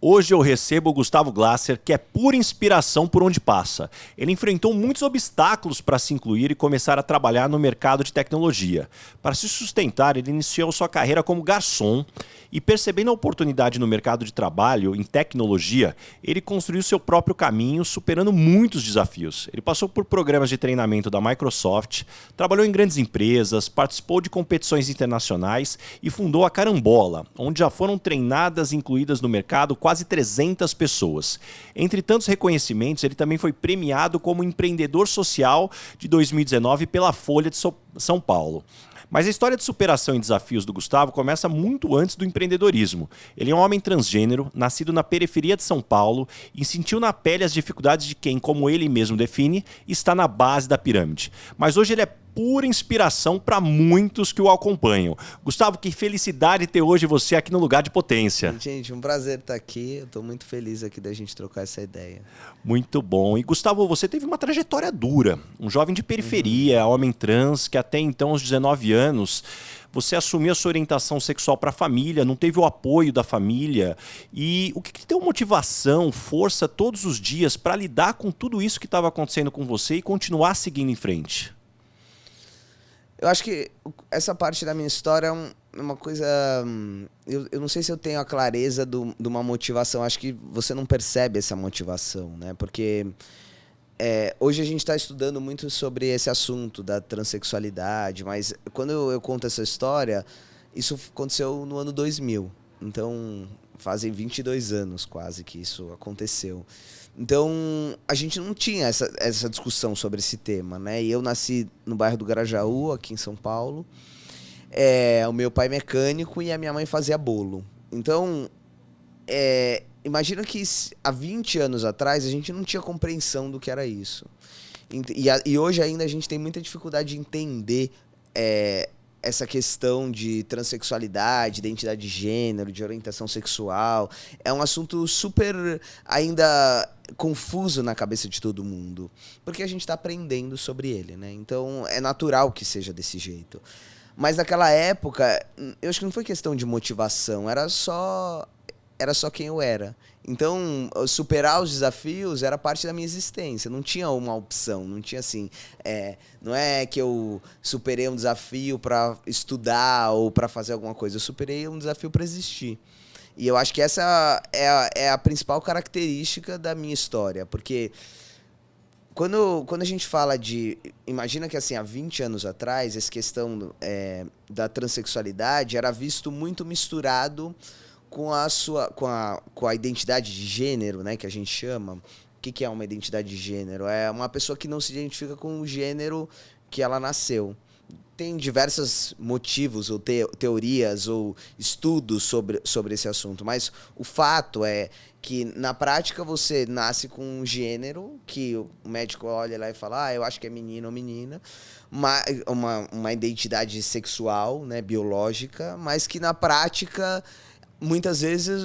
Hoje eu recebo o Gustavo Glasser, que é pura inspiração por onde passa. Ele enfrentou muitos obstáculos para se incluir e começar a trabalhar no mercado de tecnologia. Para se sustentar, ele iniciou sua carreira como garçom e, percebendo a oportunidade no mercado de trabalho em tecnologia, ele construiu seu próprio caminho, superando muitos desafios. Ele passou por programas de treinamento da Microsoft, trabalhou em grandes empresas, participou de competições internacionais e fundou a Carambola, onde já foram treinadas e incluídas no mercado quase 300 pessoas. Entre tantos reconhecimentos, ele também foi premiado como empreendedor social de 2019 pela Folha de São Paulo. Mas a história de superação e desafios do Gustavo começa muito antes do empreendedorismo. Ele é um homem transgênero, nascido na periferia de São Paulo e sentiu na pele as dificuldades de quem, como ele mesmo define, está na base da pirâmide. Mas hoje ele é pura inspiração para muitos que o acompanham. Gustavo, que felicidade ter hoje você aqui no Lugar de Potência. Gente, um prazer estar aqui. Eu estou muito feliz aqui da gente trocar essa ideia. Muito bom. E Gustavo, você teve uma trajetória dura. Um jovem de periferia, homem trans, que até então, aos 19 anos, você assumiu a sua orientação sexual para a família, não teve o apoio da família. E o que te deu motivação, força todos os dias para lidar com tudo isso que estava acontecendo com você e continuar seguindo em frente? Eu acho que essa parte da minha história é uma coisa... Eu não sei se eu tenho a clareza de uma motivação. Acho que você não percebe essa motivação, né? Porque hoje a gente está estudando muito sobre esse assunto da transexualidade, mas quando eu conto essa história, isso aconteceu no ano 2000. Então, fazem 22 anos quase que isso aconteceu. Então, a gente não tinha essa discussão sobre esse tema, né? E eu nasci no bairro do Grajaú, aqui em São Paulo. O meu pai é mecânico e a minha mãe fazia bolo. Então, imagina que há 20 anos atrás a gente não tinha compreensão do que era isso. E hoje ainda a gente tem muita dificuldade de entender essa questão de transexualidade, identidade de gênero, de orientação sexual. É um assunto super ainda confuso na cabeça de todo mundo, porque a gente está aprendendo sobre ele, né? Então é natural que seja desse jeito. Mas naquela época, eu acho que não foi questão de motivação, era só quem eu era. Então, superar os desafios era parte da minha existência. Não tinha uma opção, não tinha assim... não é que eu superei um desafio para estudar ou para fazer alguma coisa. Eu superei um desafio para existir. E eu acho que essa é a principal característica da minha história. Porque quando a gente fala de... Imagina que assim, há 20 anos atrás, essa questão da transexualidade era visto muito misturado com a identidade de gênero, né, que a gente chama. O que é uma identidade de gênero? É uma pessoa que não se identifica com o gênero que ela nasceu. Tem diversos motivos ou teorias ou estudos sobre esse assunto, mas o fato é que, na prática, você nasce com um gênero que o médico olha lá e fala, eu acho que é menino ou menina, uma identidade sexual, né, biológica, mas que, na prática, muitas vezes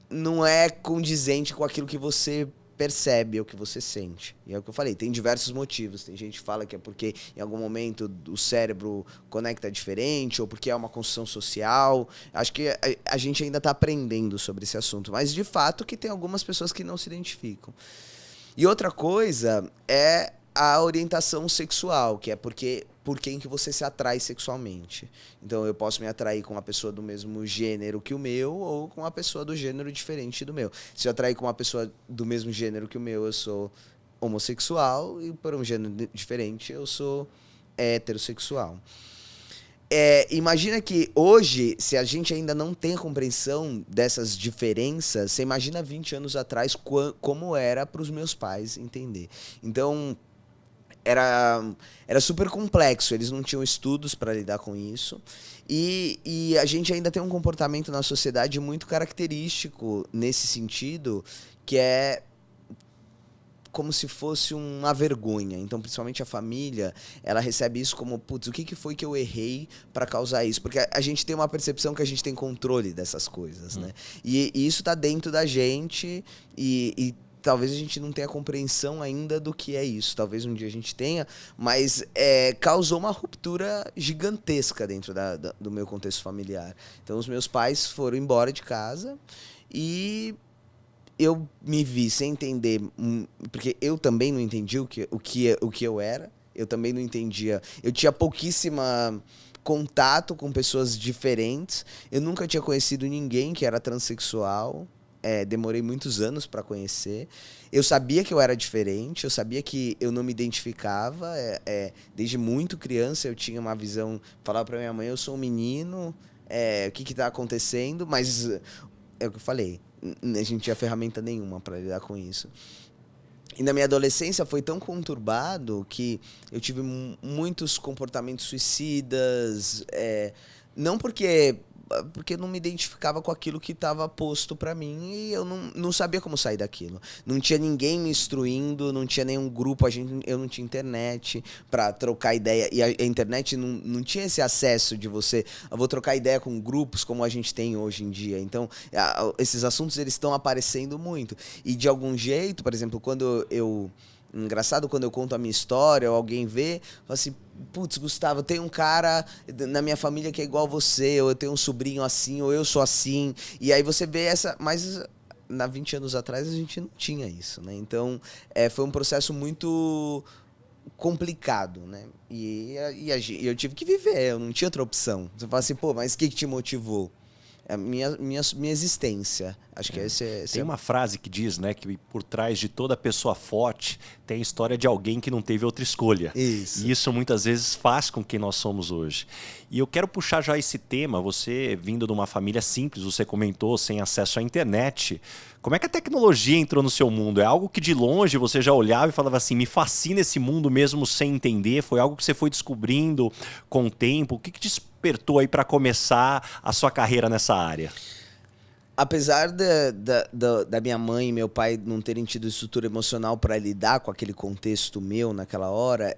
não é condizente com aquilo que você percebe ou que você sente. E é o que eu falei, tem diversos motivos. Tem gente que fala que é porque em algum momento o cérebro conecta diferente ou porque é uma construção social. Acho que a gente ainda está aprendendo sobre esse assunto. Mas, de fato, que tem algumas pessoas que não se identificam. E outra coisa é a orientação sexual, que é por quem que você se atrai sexualmente. Então, eu posso me atrair com uma pessoa do mesmo gênero que o meu ou com uma pessoa do gênero diferente do meu. Se eu atrair com uma pessoa do mesmo gênero que o meu, eu sou homossexual, e por um gênero diferente, eu sou heterossexual. Imagina que hoje, se a gente ainda não tem a compreensão dessas diferenças, você imagina 20 anos atrás como era para os meus pais entender. Então, era super complexo, eles não tinham estudos para lidar com isso. E a gente ainda tem um comportamento na sociedade muito característico nesse sentido, que é como se fosse uma vergonha. Então, principalmente a família, ela recebe isso como, putz, o que foi que eu errei para causar isso? Porque a gente tem uma percepção que a gente tem controle dessas coisas, né? E isso tá dentro da gente e talvez a gente não tenha compreensão ainda do que é isso. Talvez um dia a gente tenha, mas causou uma ruptura gigantesca dentro do meu contexto familiar. Então, os meus pais foram embora de casa e eu me vi sem entender, porque eu também não entendi o que eu era. Eu também não entendia. Eu tinha pouquíssima contato com pessoas diferentes. Eu nunca tinha conhecido ninguém que era transexual. Demorei muitos anos para conhecer. Eu sabia que eu era diferente, eu sabia que eu não me identificava. Desde muito criança eu tinha uma visão, falava para minha mãe, eu sou um menino, o que está acontecendo? Mas é o que eu falei, a gente não tinha ferramenta nenhuma para lidar com isso. E na minha adolescência foi tão conturbado que eu tive muitos comportamentos suicidas, não porque eu não me identificava com aquilo que estava posto para mim e eu não sabia como sair daquilo. Não tinha ninguém me instruindo, não tinha nenhum grupo, eu não tinha internet para trocar ideia. E a internet não tinha esse acesso de eu vou trocar ideia com grupos como a gente tem hoje em dia. Então, esses assuntos eles estão aparecendo muito. E de algum jeito, por exemplo, engraçado quando eu conto a minha história ou alguém vê, fala assim, putz, Gustavo, tem um cara na minha família que é igual a você, ou eu tenho um sobrinho assim, ou eu sou assim. E aí você vê mas 20 anos atrás a gente não tinha isso, né? Então, foi um processo muito complicado, né? E eu tive que viver, eu não tinha outra opção. Você fala assim, pô, mas o que te motivou? A minha existência. Acho que Tem uma frase que diz, né, que por trás de toda pessoa forte tem a história de alguém que não teve outra escolha. Isso. E isso muitas vezes faz com quem nós somos hoje. E eu quero puxar já esse tema, você vindo de uma família simples, você comentou, sem acesso à internet. Como é que a tecnologia entrou no seu mundo? É algo que de longe você já olhava e falava assim, me fascina esse mundo mesmo sem entender? Foi algo que você foi descobrindo com o tempo? O que te despertou aí para começar a sua carreira nessa área? Apesar da minha mãe e meu pai não terem tido estrutura emocional para lidar com aquele contexto meu naquela hora,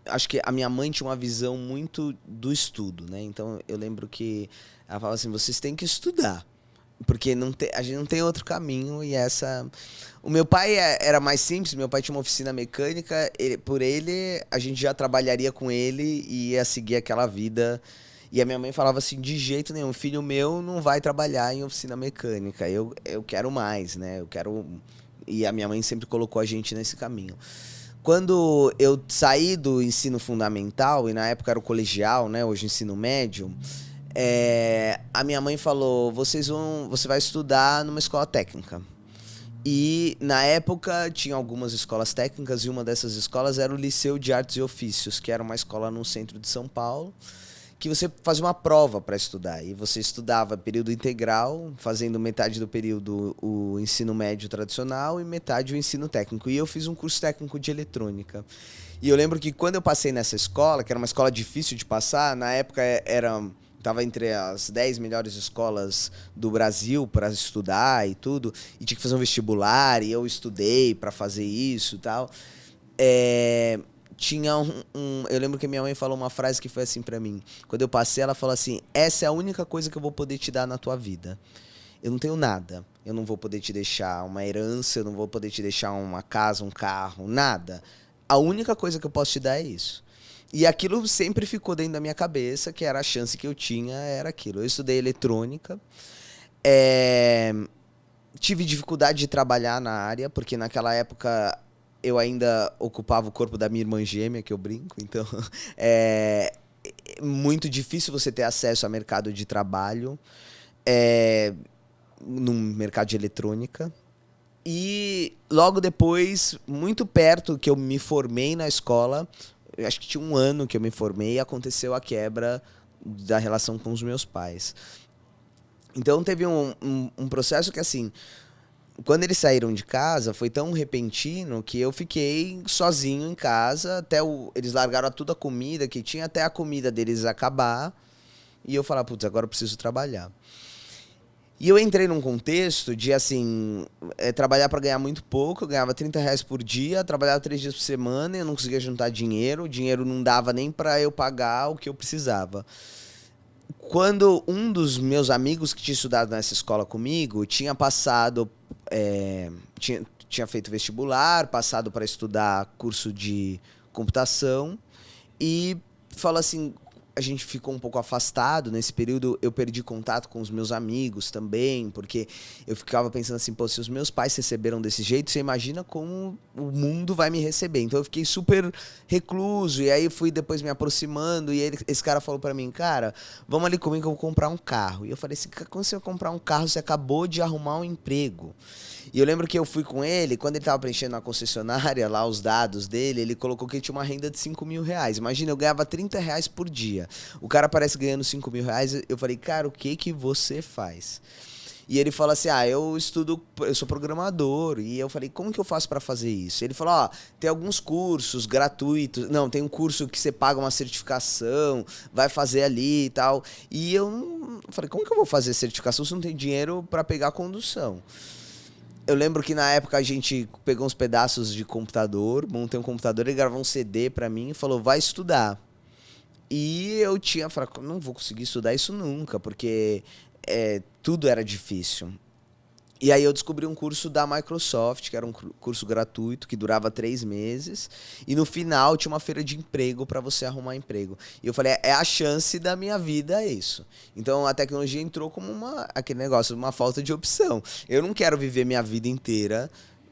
acho que a minha mãe tinha uma visão muito do estudo, né? Então eu lembro que ela falava assim, vocês têm que estudar, porque a gente não tem outro caminho. E o meu pai era mais simples, meu pai tinha uma oficina mecânica, por ele a gente já trabalharia com ele e ia seguir aquela vida. E a minha mãe falava assim, de jeito nenhum, filho meu não vai trabalhar em oficina mecânica, eu quero mais, né? E a minha mãe sempre colocou a gente nesse caminho. Quando eu saí do ensino fundamental, e na época era o colegial, né? Hoje ensino médio, a minha mãe falou, você vai estudar numa escola técnica. E na época tinha algumas escolas técnicas e uma dessas escolas era o Liceu de Artes e Ofícios, que era uma escola no centro de São Paulo, que você fazia uma prova para estudar. E você estudava período integral, fazendo metade do período o ensino médio tradicional e metade o ensino técnico. E eu fiz um curso técnico de eletrônica. E eu lembro que quando eu passei nessa escola, que era uma escola difícil de passar, na época estava entre as 10 melhores escolas do Brasil para estudar e tudo, e tinha que fazer um vestibular, e eu estudei para fazer isso e tal. Eu lembro que minha mãe falou uma frase que foi assim pra mim. Quando eu passei, ela falou assim, essa é a única coisa que eu vou poder te dar na tua vida. Eu não tenho nada. Eu não vou poder te deixar uma herança, eu não vou poder te deixar uma casa, um carro, nada. A única coisa que eu posso te dar é isso. E aquilo sempre ficou dentro da minha cabeça, que era a chance que eu tinha, era aquilo. Eu estudei eletrônica, tive dificuldade de trabalhar na área, porque naquela época eu ainda ocupava o corpo da minha irmã gêmea, que eu brinco, então é muito difícil você ter acesso ao mercado de trabalho no mercado de eletrônica. E logo depois, muito perto que eu me formei na escola, eu acho que tinha um ano que eu me formei, aconteceu a quebra da relação com os meus pais. Então teve um processo que, assim, quando eles saíram de casa, foi tão repentino que eu fiquei sozinho em casa, eles largaram toda a comida que tinha, até a comida deles acabar, e eu falava, putz, agora eu preciso trabalhar. E eu entrei num contexto de, assim, trabalhar para ganhar muito pouco. Eu ganhava R$30 por dia, trabalhava 3 dias por semana, eu não conseguia juntar dinheiro, o dinheiro não dava nem para eu pagar o que eu precisava. Quando um dos meus amigos que tinha estudado nessa escola comigo tinha passado tinha feito vestibular, passado para estudar curso de computação e falou assim, a gente ficou um pouco afastado. Nesse período eu perdi contato com os meus amigos também, porque eu ficava pensando assim, pô, se os meus pais receberam desse jeito, você imagina como o mundo vai me receber. Então eu fiquei super recluso, e aí fui depois me aproximando, e esse cara falou pra mim, cara, vamos ali comigo que eu vou comprar um carro. E eu falei assim, quando você vai comprar um carro, você acabou de arrumar um emprego. E eu lembro que eu fui com ele, quando ele tava preenchendo na concessionária, lá os dados dele, ele colocou que ele tinha uma renda de 5 mil reais. Imagina, eu ganhava 30 reais por dia. O cara parece ganhando 5 mil reais. Eu falei, cara, o que você faz? E ele falou assim, eu sou programador. E eu falei, como que eu faço pra fazer isso? Ele falou, tem alguns cursos gratuitos. Não, tem um curso que você paga uma certificação, vai fazer ali e tal. E eu falei, como que eu vou fazer certificação se eu não tenho dinheiro pra pegar a condução? Eu lembro que na época a gente pegou uns pedaços de computador, montei um computador, ele gravou um CD pra mim e falou, vai estudar. E eu falei, não vou conseguir estudar isso nunca, porque tudo era difícil. E aí eu descobri um curso da Microsoft, que era um curso gratuito, que durava 3 meses. E no final tinha uma feira de emprego para você arrumar emprego. E eu falei, é a chance da minha vida, é isso. Então a tecnologia entrou como aquele negócio, uma falta de opção. Eu não quero viver minha vida inteira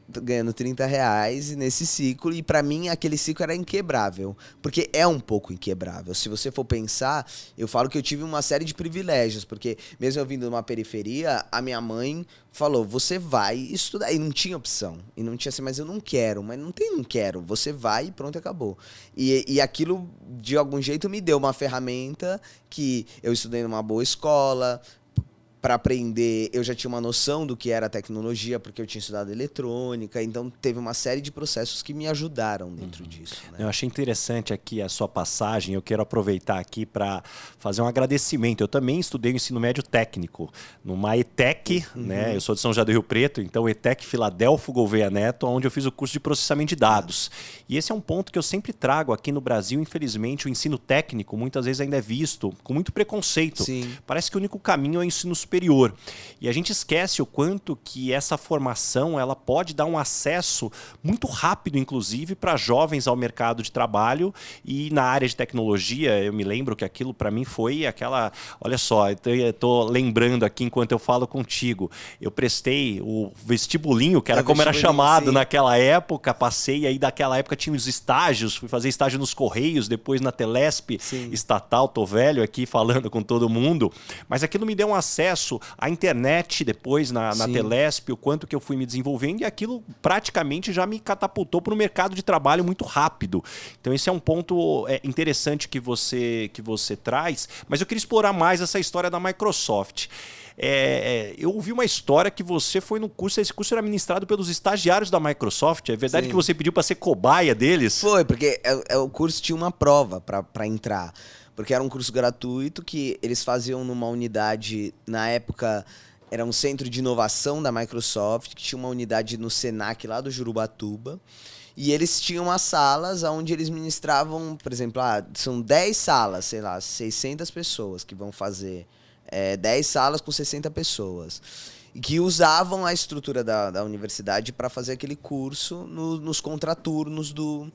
ganhando 30 reais nesse ciclo, e pra mim aquele ciclo era inquebrável, porque é um pouco inquebrável. Se você for pensar, eu falo que eu tive uma série de privilégios, porque mesmo eu vindo de uma periferia, a minha mãe falou, você vai estudar, e não tinha opção, e não tinha assim, mas eu não quero, mas não quero, você vai e pronto, acabou. E aquilo, de algum jeito, me deu uma ferramenta que eu estudei numa boa escola. Para aprender, eu já tinha uma noção do que era tecnologia, porque eu tinha estudado eletrônica, então teve uma série de processos que me ajudaram dentro disso. Né? Eu achei interessante aqui a sua passagem, eu quero aproveitar aqui para fazer um agradecimento. Eu também estudei o ensino médio técnico, numa ETEC, né? Eu sou de São José do Rio Preto, então ETEC Filadélfo Gouveia Neto, onde eu fiz o curso de processamento de dados. E esse é um ponto que eu sempre trago aqui no Brasil. Infelizmente, o ensino técnico muitas vezes ainda é visto com muito preconceito. Sim. Parece que o único caminho é o ensino superior. E a gente esquece o quanto que essa formação ela pode dar um acesso muito rápido, inclusive, para jovens ao mercado de trabalho. E na área de tecnologia, eu me lembro que aquilo para mim foi aquela... Olha só, eu estou lembrando aqui enquanto eu falo contigo. Eu prestei o vestibulinho, que era como era chamado naquela época, passei, e aí daquela época tinha os estágios, fui fazer estágio nos Correios, depois na Telesp estatal, tô velho aqui falando com todo mundo, mas aquilo me deu um acesso à internet depois na Telesp, o quanto que eu fui me desenvolvendo, e aquilo praticamente já me catapultou para o mercado de trabalho muito rápido. Então esse é um ponto interessante que você traz, mas eu queria explorar mais essa história da Microsoft. Eu ouvi uma história que você foi no curso, esse curso era ministrado pelos estagiários da Microsoft. É verdade que você pediu para ser cobaia deles? Foi, porque o curso tinha uma prova para entrar. Porque era um curso gratuito que eles faziam numa unidade, na época era um centro de inovação da Microsoft, que tinha uma unidade no Senac lá do Jurubatuba. E eles tinham as salas onde eles ministravam, por exemplo, são 10 salas, sei lá, 600 pessoas que vão fazer. 10 salas com 60 pessoas. E que usavam a estrutura da universidade para fazer aquele curso nos contraturnos do...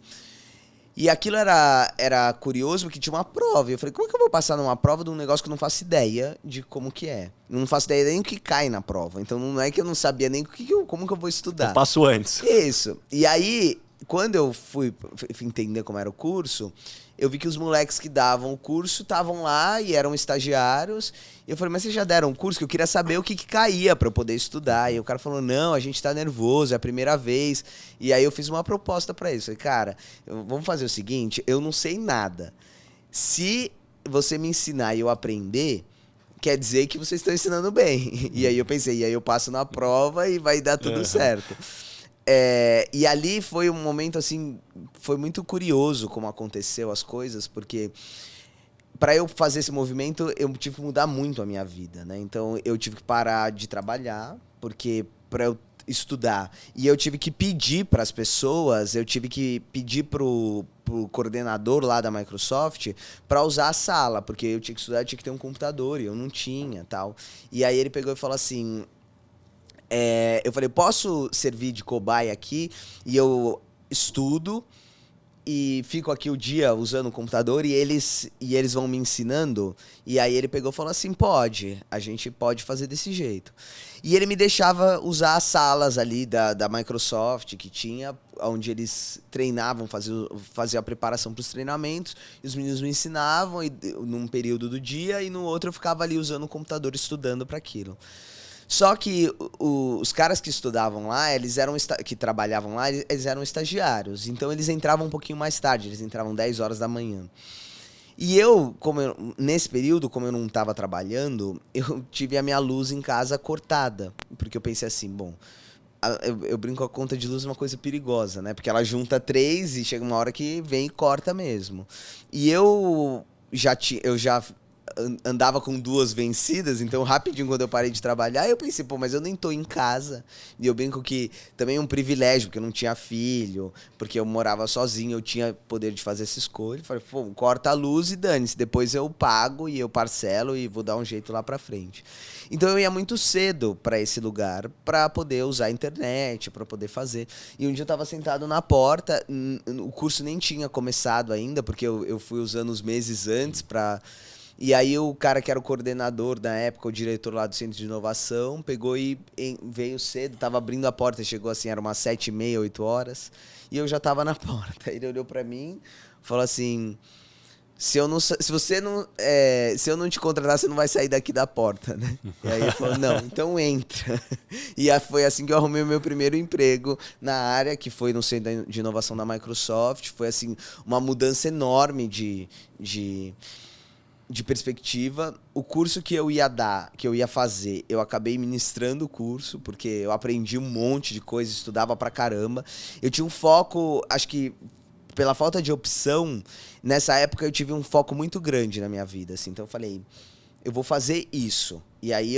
E aquilo era curioso, porque tinha uma prova. E eu falei, como é que eu vou passar numa prova de um negócio que eu não faço ideia de como que é? Não faço ideia nem o que cai na prova. Então não é que eu não sabia nem como que eu vou estudar. Eu passo antes. Isso. E aí, quando eu fui entender como era o curso, eu vi que os moleques que davam o curso estavam lá e eram estagiários. E eu falei, mas vocês já deram o curso? Que eu queria saber o que caía para eu poder estudar. E o cara falou, não, a gente tá nervoso, é a primeira vez. E aí eu fiz uma proposta para eles. Falei, cara, vamos fazer o seguinte, eu não sei nada. Se você me ensinar e eu aprender, quer dizer que vocês estão ensinando bem. E aí eu pensei, e aí eu passo na prova e vai dar tudo certo. E ali foi um momento assim, foi muito curioso como aconteceu as coisas, porque para eu fazer esse movimento eu tive que mudar muito a minha vida, né? Então eu tive que parar de trabalhar, porque para eu estudar, e eu tive que pedir para as pessoas, eu tive que pedir pro coordenador lá da Microsoft para usar a sala, porque eu tinha que estudar, eu tinha que ter um computador e eu não tinha, tal. E aí ele pegou e falou assim, eu falei, posso servir de cobaia aqui? E eu estudo e fico aqui o dia usando o computador e eles vão me ensinando. E aí ele pegou e falou assim, a gente pode fazer desse jeito. E ele me deixava usar as salas ali da Microsoft que tinha, onde eles treinavam, faziam a preparação para os treinamentos, e os meninos me ensinavam num período do dia, e no outro eu ficava ali usando o computador estudando para aquilo. Só que os caras que estudavam lá, que trabalhavam lá, eles eram estagiários. Então eles entravam um pouquinho mais tarde, eles entravam 10 horas da manhã. E nesse período, como eu não estava trabalhando, eu tive a minha luz em casa cortada. Porque eu pensei assim, bom, eu brinco, a conta de luz é uma coisa perigosa, né? Porque ela junta 3 e chega uma hora que vem e corta mesmo. E eu já andava com 2 vencidas, então rapidinho quando eu parei de trabalhar, eu pensei, mas eu nem tô em casa. E eu brinco que também é um privilégio, porque eu não tinha filho, porque eu morava sozinho, eu tinha poder de fazer essa escolha. Falei, corta a luz e dane-se, depois eu pago e eu parcelo e vou dar um jeito lá pra frente. Então eu ia muito cedo pra esse lugar, pra poder usar a internet, pra poder fazer. E um dia eu tava sentado na porta, o curso nem tinha começado ainda, porque eu fui usando os meses antes pra... E aí o cara que era o coordenador da época, o diretor lá do Centro de Inovação, pegou e veio cedo, tava abrindo a porta, chegou assim, era umas 7h30, 8 horas, e eu já tava na porta. Ele olhou pra mim, falou assim, se eu não te contratar, você não vai sair daqui da porta, né? E aí ele falou, não, então entra. E foi assim que eu arrumei o meu primeiro emprego na área, que foi no Centro de Inovação da Microsoft. Foi assim, uma mudança enorme de perspectiva. O curso que eu ia fazer, eu acabei ministrando o curso, porque eu aprendi um monte de coisa, estudava pra caramba. Eu tinha um foco, acho que pela falta de opção, nessa época eu tive um foco muito grande na minha vida, assim. Então eu falei, eu vou fazer isso. E aí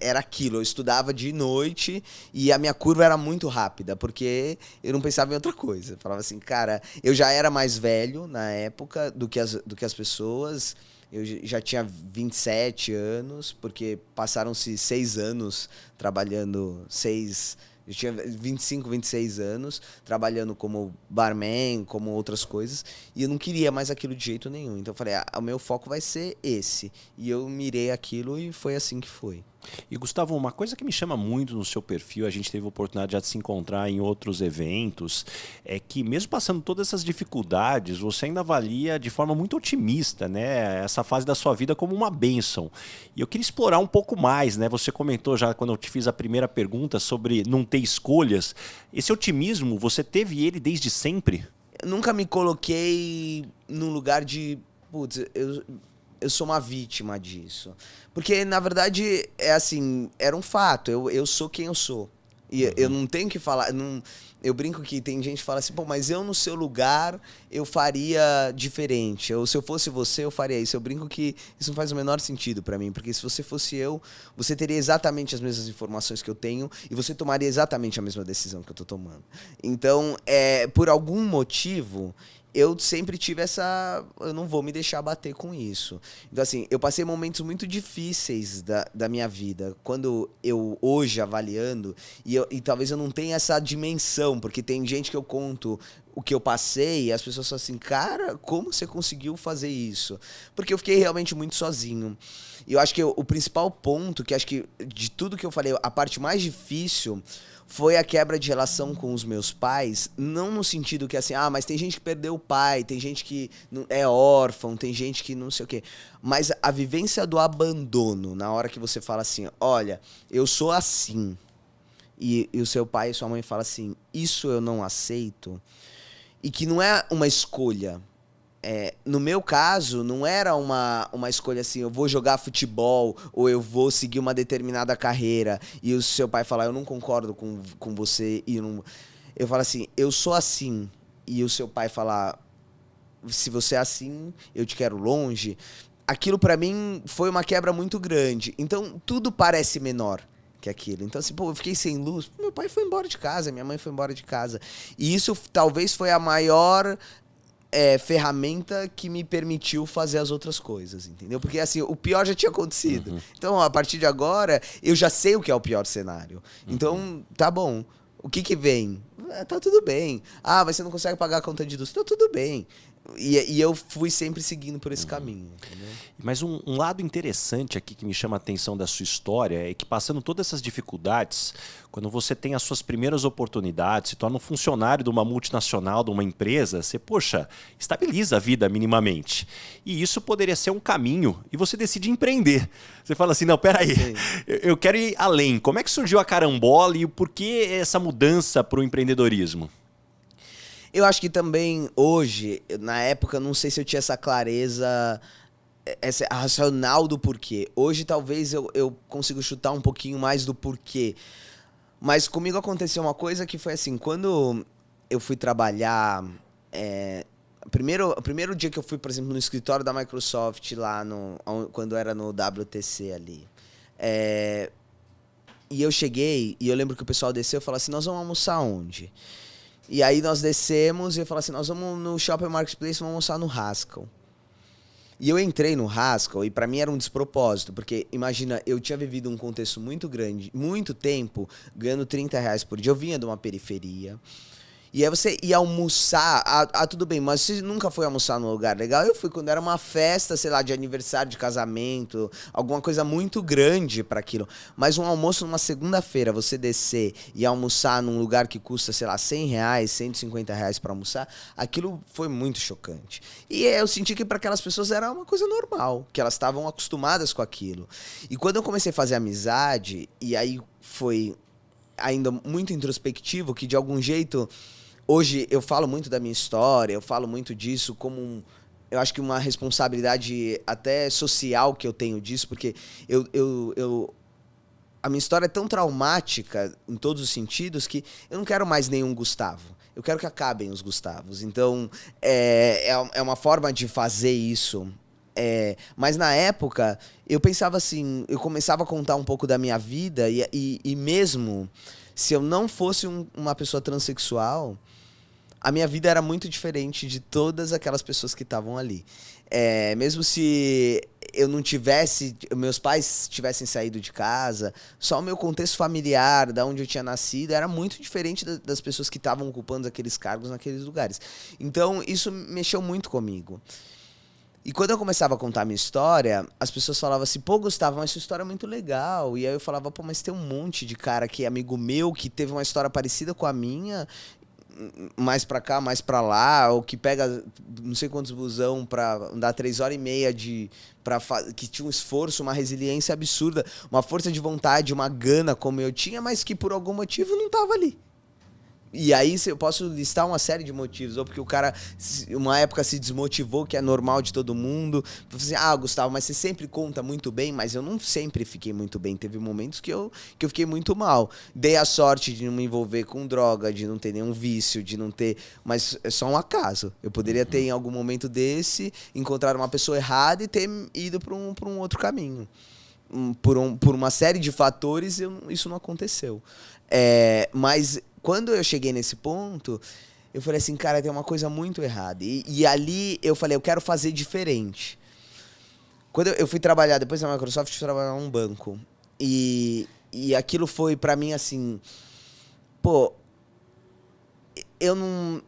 era aquilo, eu estudava de noite e a minha curva era muito rápida, porque eu não pensava em outra coisa. Eu falava assim, cara, eu já era mais velho na época do que as pessoas, eu já tinha 27 anos, porque passaram-se 6 anos trabalhando, eu tinha 25, 26 anos, trabalhando como barman, como outras coisas, e eu não queria mais aquilo de jeito nenhum. Então eu falei, o meu foco vai ser esse. E eu mirei aquilo e foi assim que foi. E Gustavo, uma coisa que me chama muito no seu perfil, a gente teve a oportunidade já de se encontrar em outros eventos, é que mesmo passando todas essas dificuldades, você ainda avalia de forma muito otimista, né, essa fase da sua vida como uma bênção. E eu queria explorar um pouco mais, né? Você comentou já quando eu te fiz a primeira pergunta sobre não ter escolhas. Esse otimismo, você teve ele desde sempre? Eu nunca me coloquei num lugar de, putz, eu sou uma vítima disso. Porque, na verdade, era um fato. Eu sou quem eu sou. E eu não tenho que falar... eu brinco que tem gente que fala assim, mas eu no seu lugar, eu faria diferente. Ou se eu fosse você, eu faria isso. Eu brinco que isso não faz o menor sentido pra mim. Porque se você fosse eu, você teria exatamente as mesmas informações que eu tenho e você tomaria exatamente a mesma decisão que eu tô tomando. Então, por algum motivo... eu sempre tive eu não vou me deixar bater com isso. Então, assim, eu passei momentos muito difíceis da minha vida. Quando hoje, avaliando, e talvez eu não tenha essa dimensão, porque tem gente que eu conto o que eu passei e as pessoas falam assim, cara, como você conseguiu fazer isso? Porque eu fiquei realmente muito sozinho. E eu acho que o principal ponto, que acho que de tudo que eu falei, a parte mais difícil... foi a quebra de relação com os meus pais, não no sentido que assim, mas tem gente que perdeu o pai, tem gente que é órfão, tem gente que não sei o quê. Mas a vivência do abandono, na hora que você fala assim, olha, eu sou assim, e o seu pai e sua mãe falam assim, isso eu não aceito, e que não é uma escolha. No meu caso, não era uma escolha assim, eu vou jogar futebol ou eu vou seguir uma determinada carreira e o seu pai falar, eu não concordo com você. Eu falo assim, eu sou assim. E o seu pai falar, se você é assim, eu te quero longe. Aquilo pra mim foi uma quebra muito grande. Então, tudo parece menor que aquilo. Então, assim, eu fiquei sem luz. Meu pai foi embora de casa, minha mãe foi embora de casa. E isso talvez foi a maior... ferramenta que me permitiu fazer as outras coisas, entendeu? Porque, assim, o pior já tinha acontecido. Então, a partir de agora, eu já sei o que é o pior cenário. Então, tá bom. O que vem? Tá tudo bem. Ah, mas você não consegue pagar a conta de luz. Tá tudo bem. E eu fui sempre seguindo por esse caminho, entendeu? Mas um lado interessante aqui que me chama a atenção da sua história é que, passando todas essas dificuldades, quando você tem as suas primeiras oportunidades, se torna um funcionário de uma multinacional, de uma empresa, você, poxa, estabiliza a vida minimamente. E isso poderia ser um caminho, e você decide empreender. Você fala assim, não, peraí, eu quero ir além. Como é que surgiu a Carambola e por que essa mudança para o empreendedorismo? Eu acho que também hoje, na época, não sei se eu tinha essa clareza, essa racional do porquê. Hoje talvez eu consiga chutar um pouquinho mais do porquê. Mas comigo aconteceu uma coisa que foi assim, quando eu fui trabalhar... o primeiro dia que eu fui, por exemplo, no escritório da Microsoft, lá quando era no WTC ali. E eu cheguei, e eu lembro que o pessoal desceu e falou assim, nós vamos almoçar onde? E aí nós descemos e eu falei assim, nós vamos no Shopping Marketplace, vamos almoçar no Haskell. E eu entrei no Haskell e pra mim era um despropósito, porque imagina, eu tinha vivido um contexto muito grande, muito tempo, ganhando R$30 por dia, eu vinha de uma periferia. E aí você ia almoçar, tudo bem, mas você nunca foi almoçar num lugar legal? Eu fui quando era uma festa, sei lá, de aniversário, de casamento, alguma coisa muito grande para aquilo. Mas um almoço numa segunda-feira, você descer e almoçar num lugar que custa, sei lá, R$100, R$150 para almoçar, aquilo foi muito chocante. E eu senti que para aquelas pessoas era uma coisa normal, que elas estavam acostumadas com aquilo. E quando eu comecei a fazer amizade, e aí foi ainda muito introspectivo, que de algum jeito... Hoje eu falo muito da minha história, eu falo muito disso como eu acho que uma responsabilidade até social que eu tenho disso, porque a minha história é tão traumática em todos os sentidos que eu não quero mais nenhum Gustavo. Eu quero que acabem os Gustavos. Então, é uma forma de fazer isso. Mas na época, eu pensava assim, eu começava a contar um pouco da minha vida e mesmo se eu não fosse uma pessoa transexual, a minha vida era muito diferente de todas aquelas pessoas que estavam ali. Mesmo se eu não tivesse, meus pais tivessem saído de casa, só o meu contexto familiar, da onde eu tinha nascido, era muito diferente das pessoas que estavam ocupando aqueles cargos naqueles lugares. Então, isso mexeu muito comigo. E quando eu começava a contar a minha história, as pessoas falavam assim, pô, Gustavo, mas sua história é muito legal. E aí eu falava, pô, mas tem um monte de cara que é amigo meu, que teve uma história parecida com a minha, mais pra cá, mais pra lá, ou que pega não sei quantos busão pra andar 3h30 que tinha um esforço, uma resiliência absurda, uma força de vontade, uma gana como eu tinha, mas que por algum motivo não tava ali. E aí eu posso listar uma série de motivos. Ou porque o cara, uma época, se desmotivou, que é normal de todo mundo. Assim, Gustavo, mas você sempre conta muito bem. Mas eu não sempre fiquei muito bem. Teve momentos que eu fiquei muito mal. Dei a sorte de não me envolver com droga, de não ter nenhum vício, de não ter... Mas é só um acaso. Eu poderia ter, em algum momento desse, encontrado uma pessoa errada e ter ido para um outro caminho. Por uma série de fatores, isso não aconteceu. Mas... Quando eu cheguei nesse ponto, eu falei assim, cara, tem uma coisa muito errada. E ali eu falei, eu quero fazer diferente. Quando eu fui trabalhar, depois da Microsoft, eu fui trabalhar num banco. E aquilo foi pra mim assim, pô, eu não...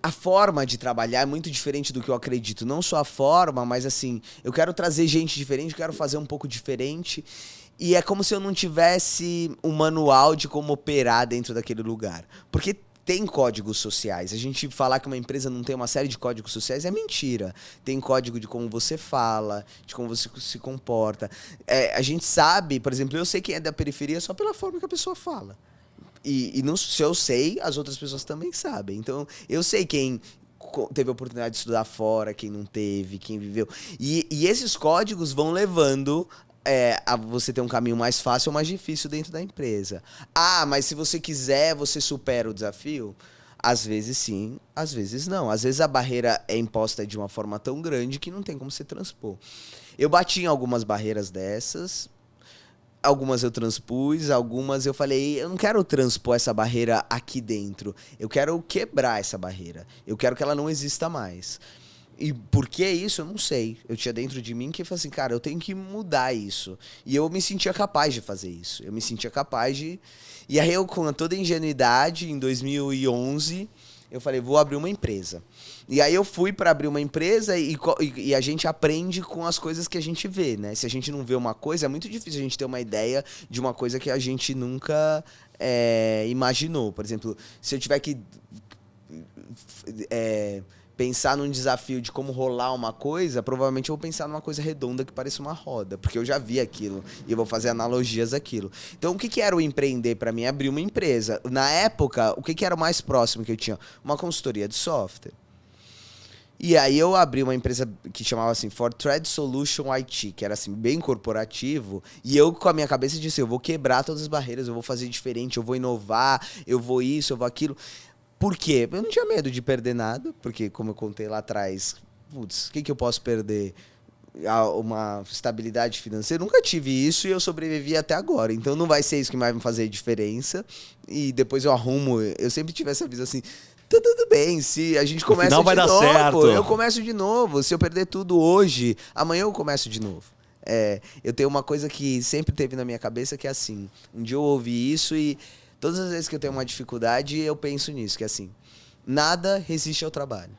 A forma de trabalhar é muito diferente do que eu acredito. Não só a forma, mas assim, eu quero trazer gente diferente, eu quero fazer um pouco diferente. E é como se eu não tivesse um manual de como operar dentro daquele lugar. Porque tem códigos sociais. A gente falar que uma empresa não tem uma série de códigos sociais é mentira. Tem código de como você fala, de como você se comporta. A gente sabe, por exemplo, eu sei quem é da periferia só pela forma que a pessoa fala. E não, se eu sei, as outras pessoas também sabem. Então, eu sei quem teve a oportunidade de estudar fora, quem não teve, quem viveu. E esses códigos vão levando... a você ter um caminho mais fácil ou mais difícil dentro da empresa. Mas se você quiser, você supera o desafio? Às vezes sim, às vezes não. Às vezes a barreira é imposta de uma forma tão grande que não tem como você transpor. Eu bati em algumas barreiras dessas, Algumas eu transpus, algumas eu falei, eu não quero transpor essa barreira aqui dentro. Eu quero quebrar essa barreira. Eu quero que ela não exista mais. E por que isso, eu não sei. Eu tinha dentro de mim que eu falei assim, cara, eu tenho que mudar isso. E eu me sentia capaz de fazer isso. Eu me sentia capaz de... E aí eu, com toda a ingenuidade, em 2011, eu falei, vou abrir uma empresa. E aí eu fui para abrir uma empresa e a gente aprende com as coisas que a gente vê, né? Se a gente não vê uma coisa, é muito difícil a gente ter uma ideia de uma coisa que a gente nunca imaginou. Por exemplo, se eu tiver que pensar num desafio de como rolar uma coisa, provavelmente eu vou pensar numa coisa redonda que pareça uma roda, porque eu já vi aquilo e eu vou fazer analogias àquilo. Então, o que era o empreender para mim? Abrir uma empresa. Na época, o que era o mais próximo que eu tinha? Uma consultoria de software. E aí eu abri uma empresa que chamava assim Fortred Solution IT, que era assim bem corporativo, e eu com a minha cabeça disse, eu vou quebrar todas as barreiras, eu vou fazer diferente, eu vou inovar, eu vou isso, eu vou aquilo. Por quê? Eu não tinha medo de perder nada, porque como eu contei lá atrás, putz, o que eu posso perder? Uma estabilidade financeira, eu nunca tive isso e eu sobrevivi até agora, então não vai ser isso que vai me fazer diferença, e depois eu arrumo, eu sempre tive essa visão assim, tudo bem, se a gente começa de novo, certo. Eu começo de novo. Se eu perder tudo hoje, amanhã eu começo de novo. Eu tenho uma coisa que sempre teve na minha cabeça, que é assim, um dia eu ouvi isso e todas as vezes que eu tenho uma dificuldade, eu penso nisso, que é assim, nada resiste ao trabalho.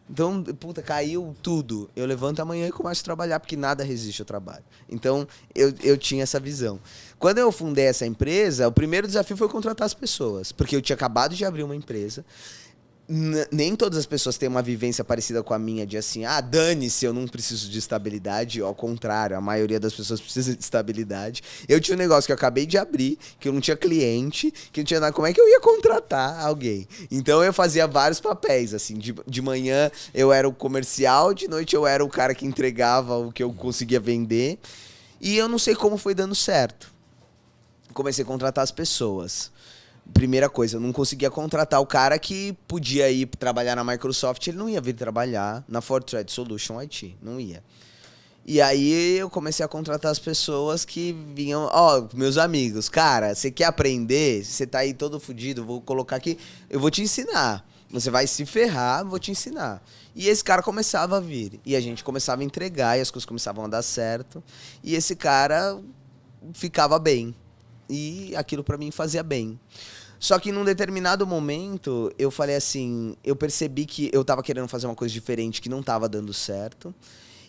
Então, puta, caiu tudo. Eu levanto amanhã e começo a trabalhar, porque nada resiste ao trabalho. Então, eu tinha essa visão. Quando eu fundei essa empresa, o primeiro desafio foi contratar as pessoas. Porque eu tinha acabado de abrir uma empresa. Nem todas as pessoas têm uma vivência parecida com a minha, de assim, dane-se, eu não preciso de estabilidade. Ao contrário, a maioria das pessoas precisa de estabilidade. Eu tinha um negócio que eu acabei de abrir, que eu não tinha cliente, que não tinha nada. Como é que eu ia contratar alguém? Então eu fazia vários papéis, assim, de manhã eu era o comercial, de noite eu era o cara que entregava o que eu conseguia vender. E eu não sei como foi dando certo. Comecei a contratar as pessoas. Primeira coisa, eu não conseguia contratar o cara que podia ir trabalhar na Microsoft, ele não ia vir trabalhar na Fortred Solution IT, não ia. E aí eu comecei a contratar as pessoas que vinham, meus amigos, cara, você quer aprender? Você tá aí todo fudido, vou colocar aqui, eu vou te ensinar. Você vai se ferrar, vou te ensinar. E esse cara começava a vir, e a gente começava a entregar, e as coisas começavam a dar certo, e esse cara ficava bem. E aquilo pra mim fazia bem. Só que num determinado momento, eu falei assim, eu percebi que eu tava querendo fazer uma coisa diferente que não tava dando certo.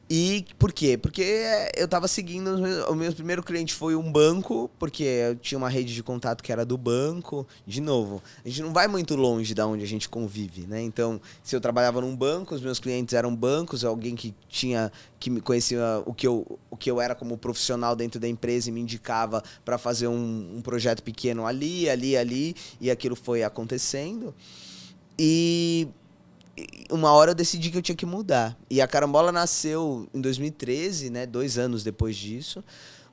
E por quê? Porque eu tava seguindo, o meu primeiro cliente foi um banco, porque eu tinha uma rede de contato que era do banco. De novo, a gente não vai muito longe da onde a gente convive, né? Então, se eu trabalhava num banco, os meus clientes eram bancos, alguém que me conhecia o que eu era como profissional dentro da empresa e me indicava para fazer um projeto pequeno ali, e aquilo foi acontecendo. E uma hora eu decidi que eu tinha que mudar. E a Carambola nasceu em 2013, né? 2 anos depois disso.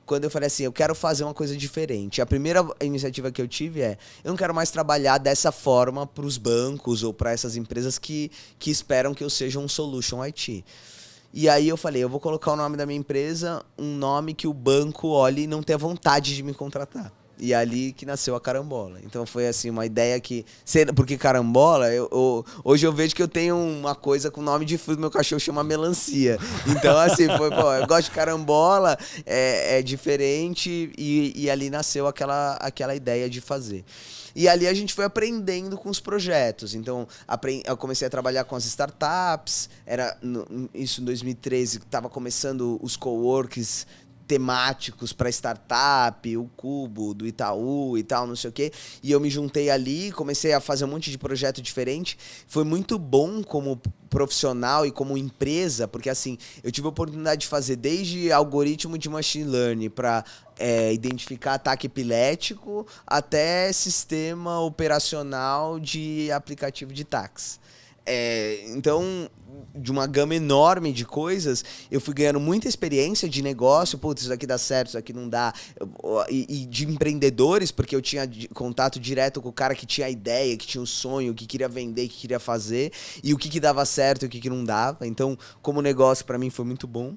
Quando eu falei assim, eu quero fazer uma coisa diferente. A primeira iniciativa que eu tive eu não quero mais trabalhar dessa forma para os bancos ou para essas empresas que esperam que eu seja um solution IT. E aí eu falei, eu vou colocar o nome da minha empresa, um nome que o banco olhe e não tenha vontade de me contratar. E ali que nasceu a Carambola. Então foi assim, uma ideia que... Porque Carambola, hoje eu vejo que eu tenho uma coisa com o nome de fruta, meu cachorro chama melancia. Então assim, eu gosto de Carambola, é diferente, e ali nasceu aquela ideia de fazer. E ali a gente foi aprendendo com os projetos. Então, eu comecei a trabalhar com as startups, isso em 2013, que estava começando os coworks temáticos para startup, o Cubo do Itaú e tal, não sei o quê. E eu me juntei ali, comecei a fazer um monte de projeto diferente. Foi muito bom como profissional e como empresa, porque assim, eu tive a oportunidade de fazer desde algoritmo de machine learning para identificar ataque epilético até sistema operacional de aplicativo de táxi. Então, de uma gama enorme de coisas, eu fui ganhando muita experiência de negócio, putz, isso aqui dá certo, isso aqui não dá, e de empreendedores, porque eu tinha contato direto com o cara que tinha a ideia, que tinha o sonho, que queria vender, que queria fazer, e o que dava certo e o que não dava. Então, como negócio, para mim, foi muito bom.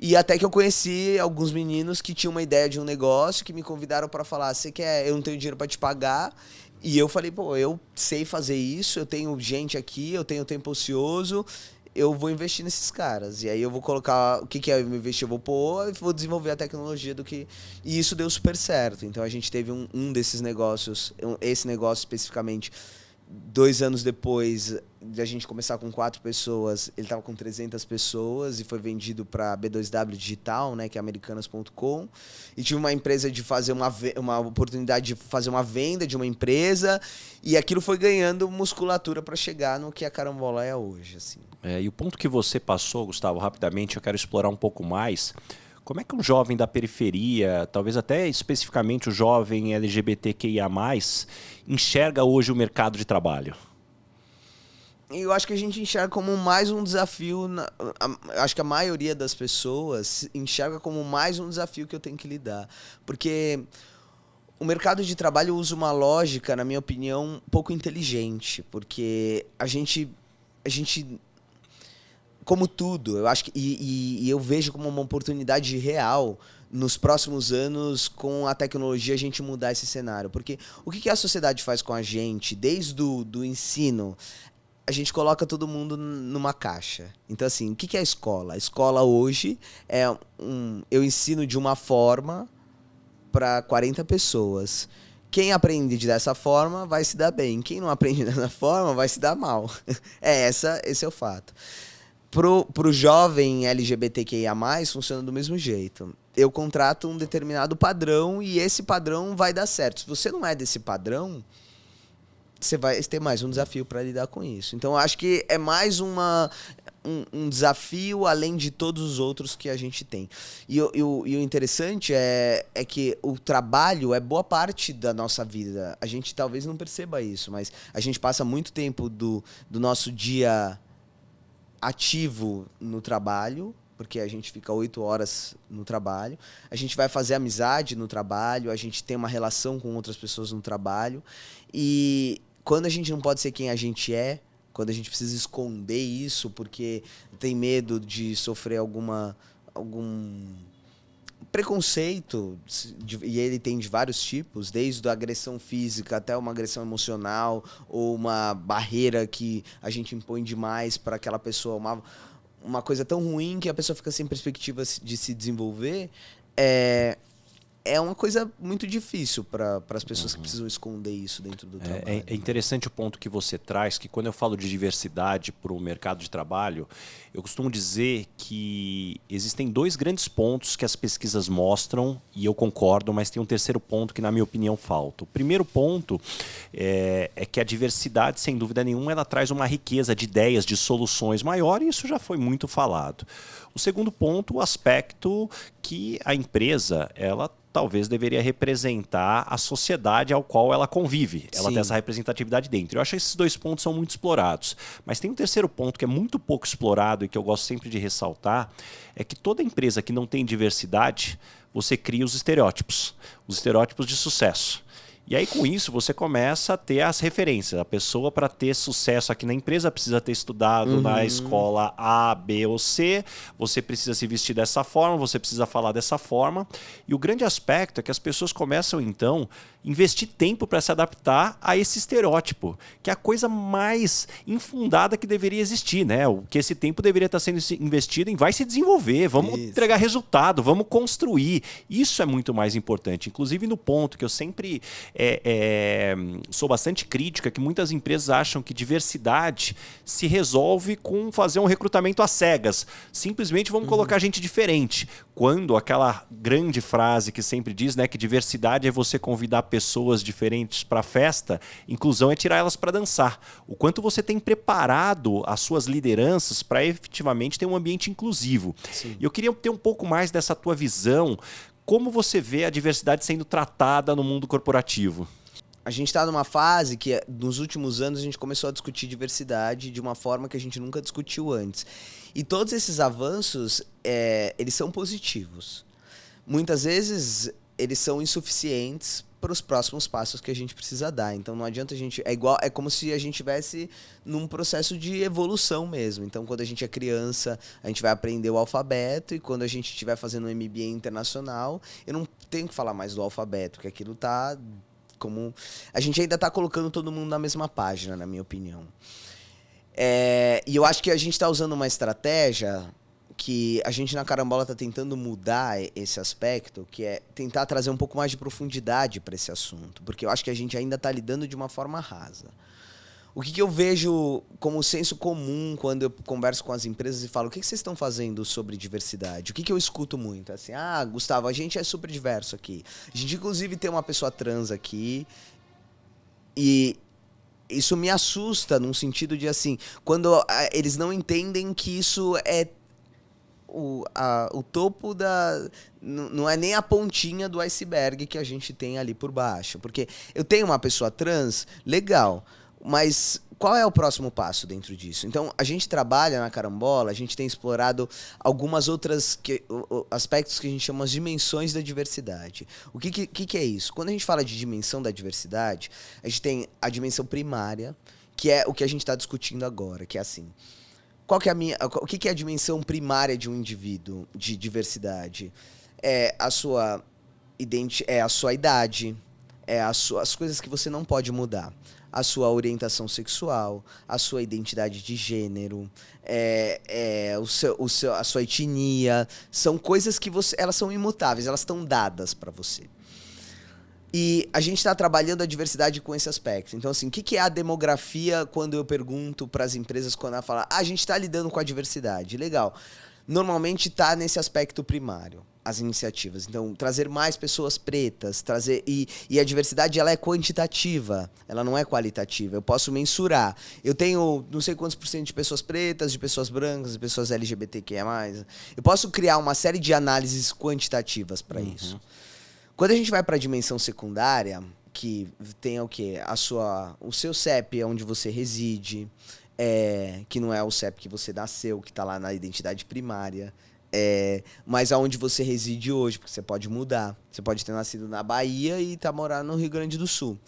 E até que eu conheci alguns meninos que tinham uma ideia de um negócio, que me convidaram para falar, você quer, eu não tenho dinheiro para te pagar. E eu falei, pô, eu sei fazer isso, eu tenho gente aqui, eu tenho tempo ocioso, eu vou investir nesses caras. E aí eu vou colocar, o que que é eu investir? Eu vou pôr e vou desenvolver a tecnologia do que... E isso deu super certo. Então a gente teve um desses negócios, esse negócio especificamente, 2 anos depois de a gente começar com 4 pessoas, ele estava com 300 pessoas e foi vendido para B2W Digital, né, que é americanas.com. E tive uma empresa de fazer uma oportunidade de fazer uma venda de uma empresa, e aquilo foi ganhando musculatura para chegar no que a Carambola é hoje, assim. E o ponto que você passou, Gustavo, rapidamente, eu quero explorar um pouco mais. Como é que um jovem da periferia, talvez até especificamente o jovem LGBTQIA+, enxerga hoje o mercado de trabalho? Eu acho que a gente enxerga como mais um desafio, acho que a maioria das pessoas enxerga como mais um desafio que eu tenho que lidar. Porque o mercado de trabalho usa uma lógica, na minha opinião, pouco inteligente. Porque a gente como tudo, eu acho que e eu vejo como uma oportunidade real nos próximos anos, com a tecnologia, a gente mudar esse cenário. Porque o que a sociedade faz com a gente, desde do ensino, a gente coloca todo mundo numa caixa. Então, assim, o que é a escola? A escola hoje é eu ensino de uma forma para 40 pessoas. Quem aprende dessa forma vai se dar bem. Quem não aprende dessa forma vai se dar mal. Esse é o fato. Pro jovem LGBTQIA+, funciona do mesmo jeito. Eu contrato um determinado padrão e esse padrão vai dar certo. Se você não é desse padrão, você vai ter mais um desafio para lidar com isso. Então, eu acho que é mais um desafio além de todos os outros que a gente tem. E o interessante é que o trabalho é boa parte da nossa vida. A gente talvez não perceba isso, mas a gente passa muito tempo do nosso dia ativo no trabalho, porque a gente fica 8 horas no trabalho, a gente vai fazer amizade no trabalho, a gente tem uma relação com outras pessoas no trabalho, e quando a gente não pode ser quem a gente é, quando a gente precisa esconder isso porque tem medo de sofrer algum preconceito, e ele tem de vários tipos, desde a agressão física até uma agressão emocional, ou uma barreira que a gente impõe demais para aquela pessoa, uma coisa tão ruim que a pessoa fica sem perspectiva de se desenvolver, é uma coisa muito difícil para as pessoas que precisam esconder isso dentro do trabalho. É interessante o ponto que você traz, que quando eu falo de diversidade para o mercado de trabalho, eu costumo dizer que existem 2 grandes pontos que as pesquisas mostram, e eu concordo, mas tem um terceiro ponto que, na minha opinião, falta. O primeiro ponto é que a diversidade, sem dúvida nenhuma, ela traz uma riqueza de ideias, de soluções maior, e isso já foi muito falado. O segundo ponto, o aspecto que a empresa, ela talvez deveria representar a sociedade ao qual ela convive. Ela tem essa representatividade dentro. Eu acho que esses 2 pontos são muito explorados. Mas tem um terceiro ponto que é muito pouco explorado e que eu gosto sempre de ressaltar, é que toda empresa que não tem diversidade, você cria os estereótipos de sucesso. E aí, com isso, você começa a ter as referências. A pessoa, para ter sucesso aqui na empresa, precisa ter estudado na escola A, B ou C. Você precisa se vestir dessa forma, você precisa falar dessa forma. E o grande aspecto é que as pessoas começam, então, a investir tempo para se adaptar a esse estereótipo, que é a coisa mais infundada que deveria existir, né? O que esse tempo deveria estar sendo investido em vai se desenvolver, vamos entregar resultado, vamos construir. Isso é muito mais importante. Inclusive, no ponto que eu sempre... sou bastante crítica, que muitas empresas acham que diversidade se resolve com fazer um recrutamento às cegas. Simplesmente vamos colocar gente diferente. Quando aquela grande frase que sempre diz, né, que diversidade é você convidar pessoas diferentes para a festa, inclusão é tirar elas para dançar. O quanto você tem preparado as suas lideranças para efetivamente ter um ambiente inclusivo. Sim. E eu queria ter um pouco mais dessa tua visão. Como você vê a diversidade sendo tratada no mundo corporativo? A gente está numa fase que, nos últimos anos, a gente começou a discutir diversidade de uma forma que a gente nunca discutiu antes. E todos esses avanços, eles são positivos. Muitas vezes, eles são insuficientes para os próximos passos que a gente precisa dar. Então não adianta a gente... É como se a gente estivesse num processo de evolução mesmo. Então quando a gente é criança, a gente vai aprender o alfabeto, e quando a gente estiver fazendo um MBA internacional, eu não tenho que falar mais do alfabeto, porque aquilo tá como... A gente ainda tá colocando todo mundo na mesma página, na minha opinião. E eu acho que a gente está usando uma estratégia que a gente na Carambola está tentando mudar esse aspecto, que é tentar trazer um pouco mais de profundidade para esse assunto, porque eu acho que a gente ainda está lidando de uma forma rasa. O que eu vejo como senso comum quando eu converso com as empresas e falo, o que vocês estão fazendo sobre diversidade? O que eu escuto muito? Assim, Gustavo, a gente é super diverso aqui. A gente, inclusive, tem uma pessoa trans aqui, e isso me assusta num sentido de, assim, quando eles não entendem que isso é o topo da... Não é nem a pontinha do iceberg que a gente tem ali por baixo. Porque eu tenho uma pessoa trans, legal, mas qual é o próximo passo dentro disso? Então, a gente trabalha na Carambola, a gente tem explorado algumas outras aspectos que a gente chama de dimensões da diversidade. O que é isso? Quando a gente fala de dimensão da diversidade, a gente tem a dimensão primária, que é o que a gente está discutindo agora, que é assim... O que é a dimensão primária de um indivíduo de diversidade? É a sua idade, as coisas que você não pode mudar. A sua orientação sexual, a sua identidade de gênero, a sua etnia. São coisas que elas são imutáveis, elas estão dadas para você. E a gente está trabalhando a diversidade com esse aspecto. Então, assim, o que é a demografia quando eu pergunto para as empresas, quando ela fala, a gente está lidando com a diversidade? Legal. Normalmente está nesse aspecto primário, as iniciativas. Então, trazer mais pessoas pretas, e a diversidade, ela é quantitativa, ela não é qualitativa. Eu posso mensurar. Eu tenho não sei quantos % de pessoas pretas, de pessoas brancas, de pessoas LGBTQIA+. Eu posso criar uma série de análises quantitativas para isso. Quando a gente vai para a dimensão secundária, que tem o quê? O seu CEP, onde você reside, que não é o CEP que você nasceu, que está lá na identidade primária, mas aonde você reside hoje, porque você pode mudar. Você pode ter nascido na Bahia e estar morando no Rio Grande do Sul.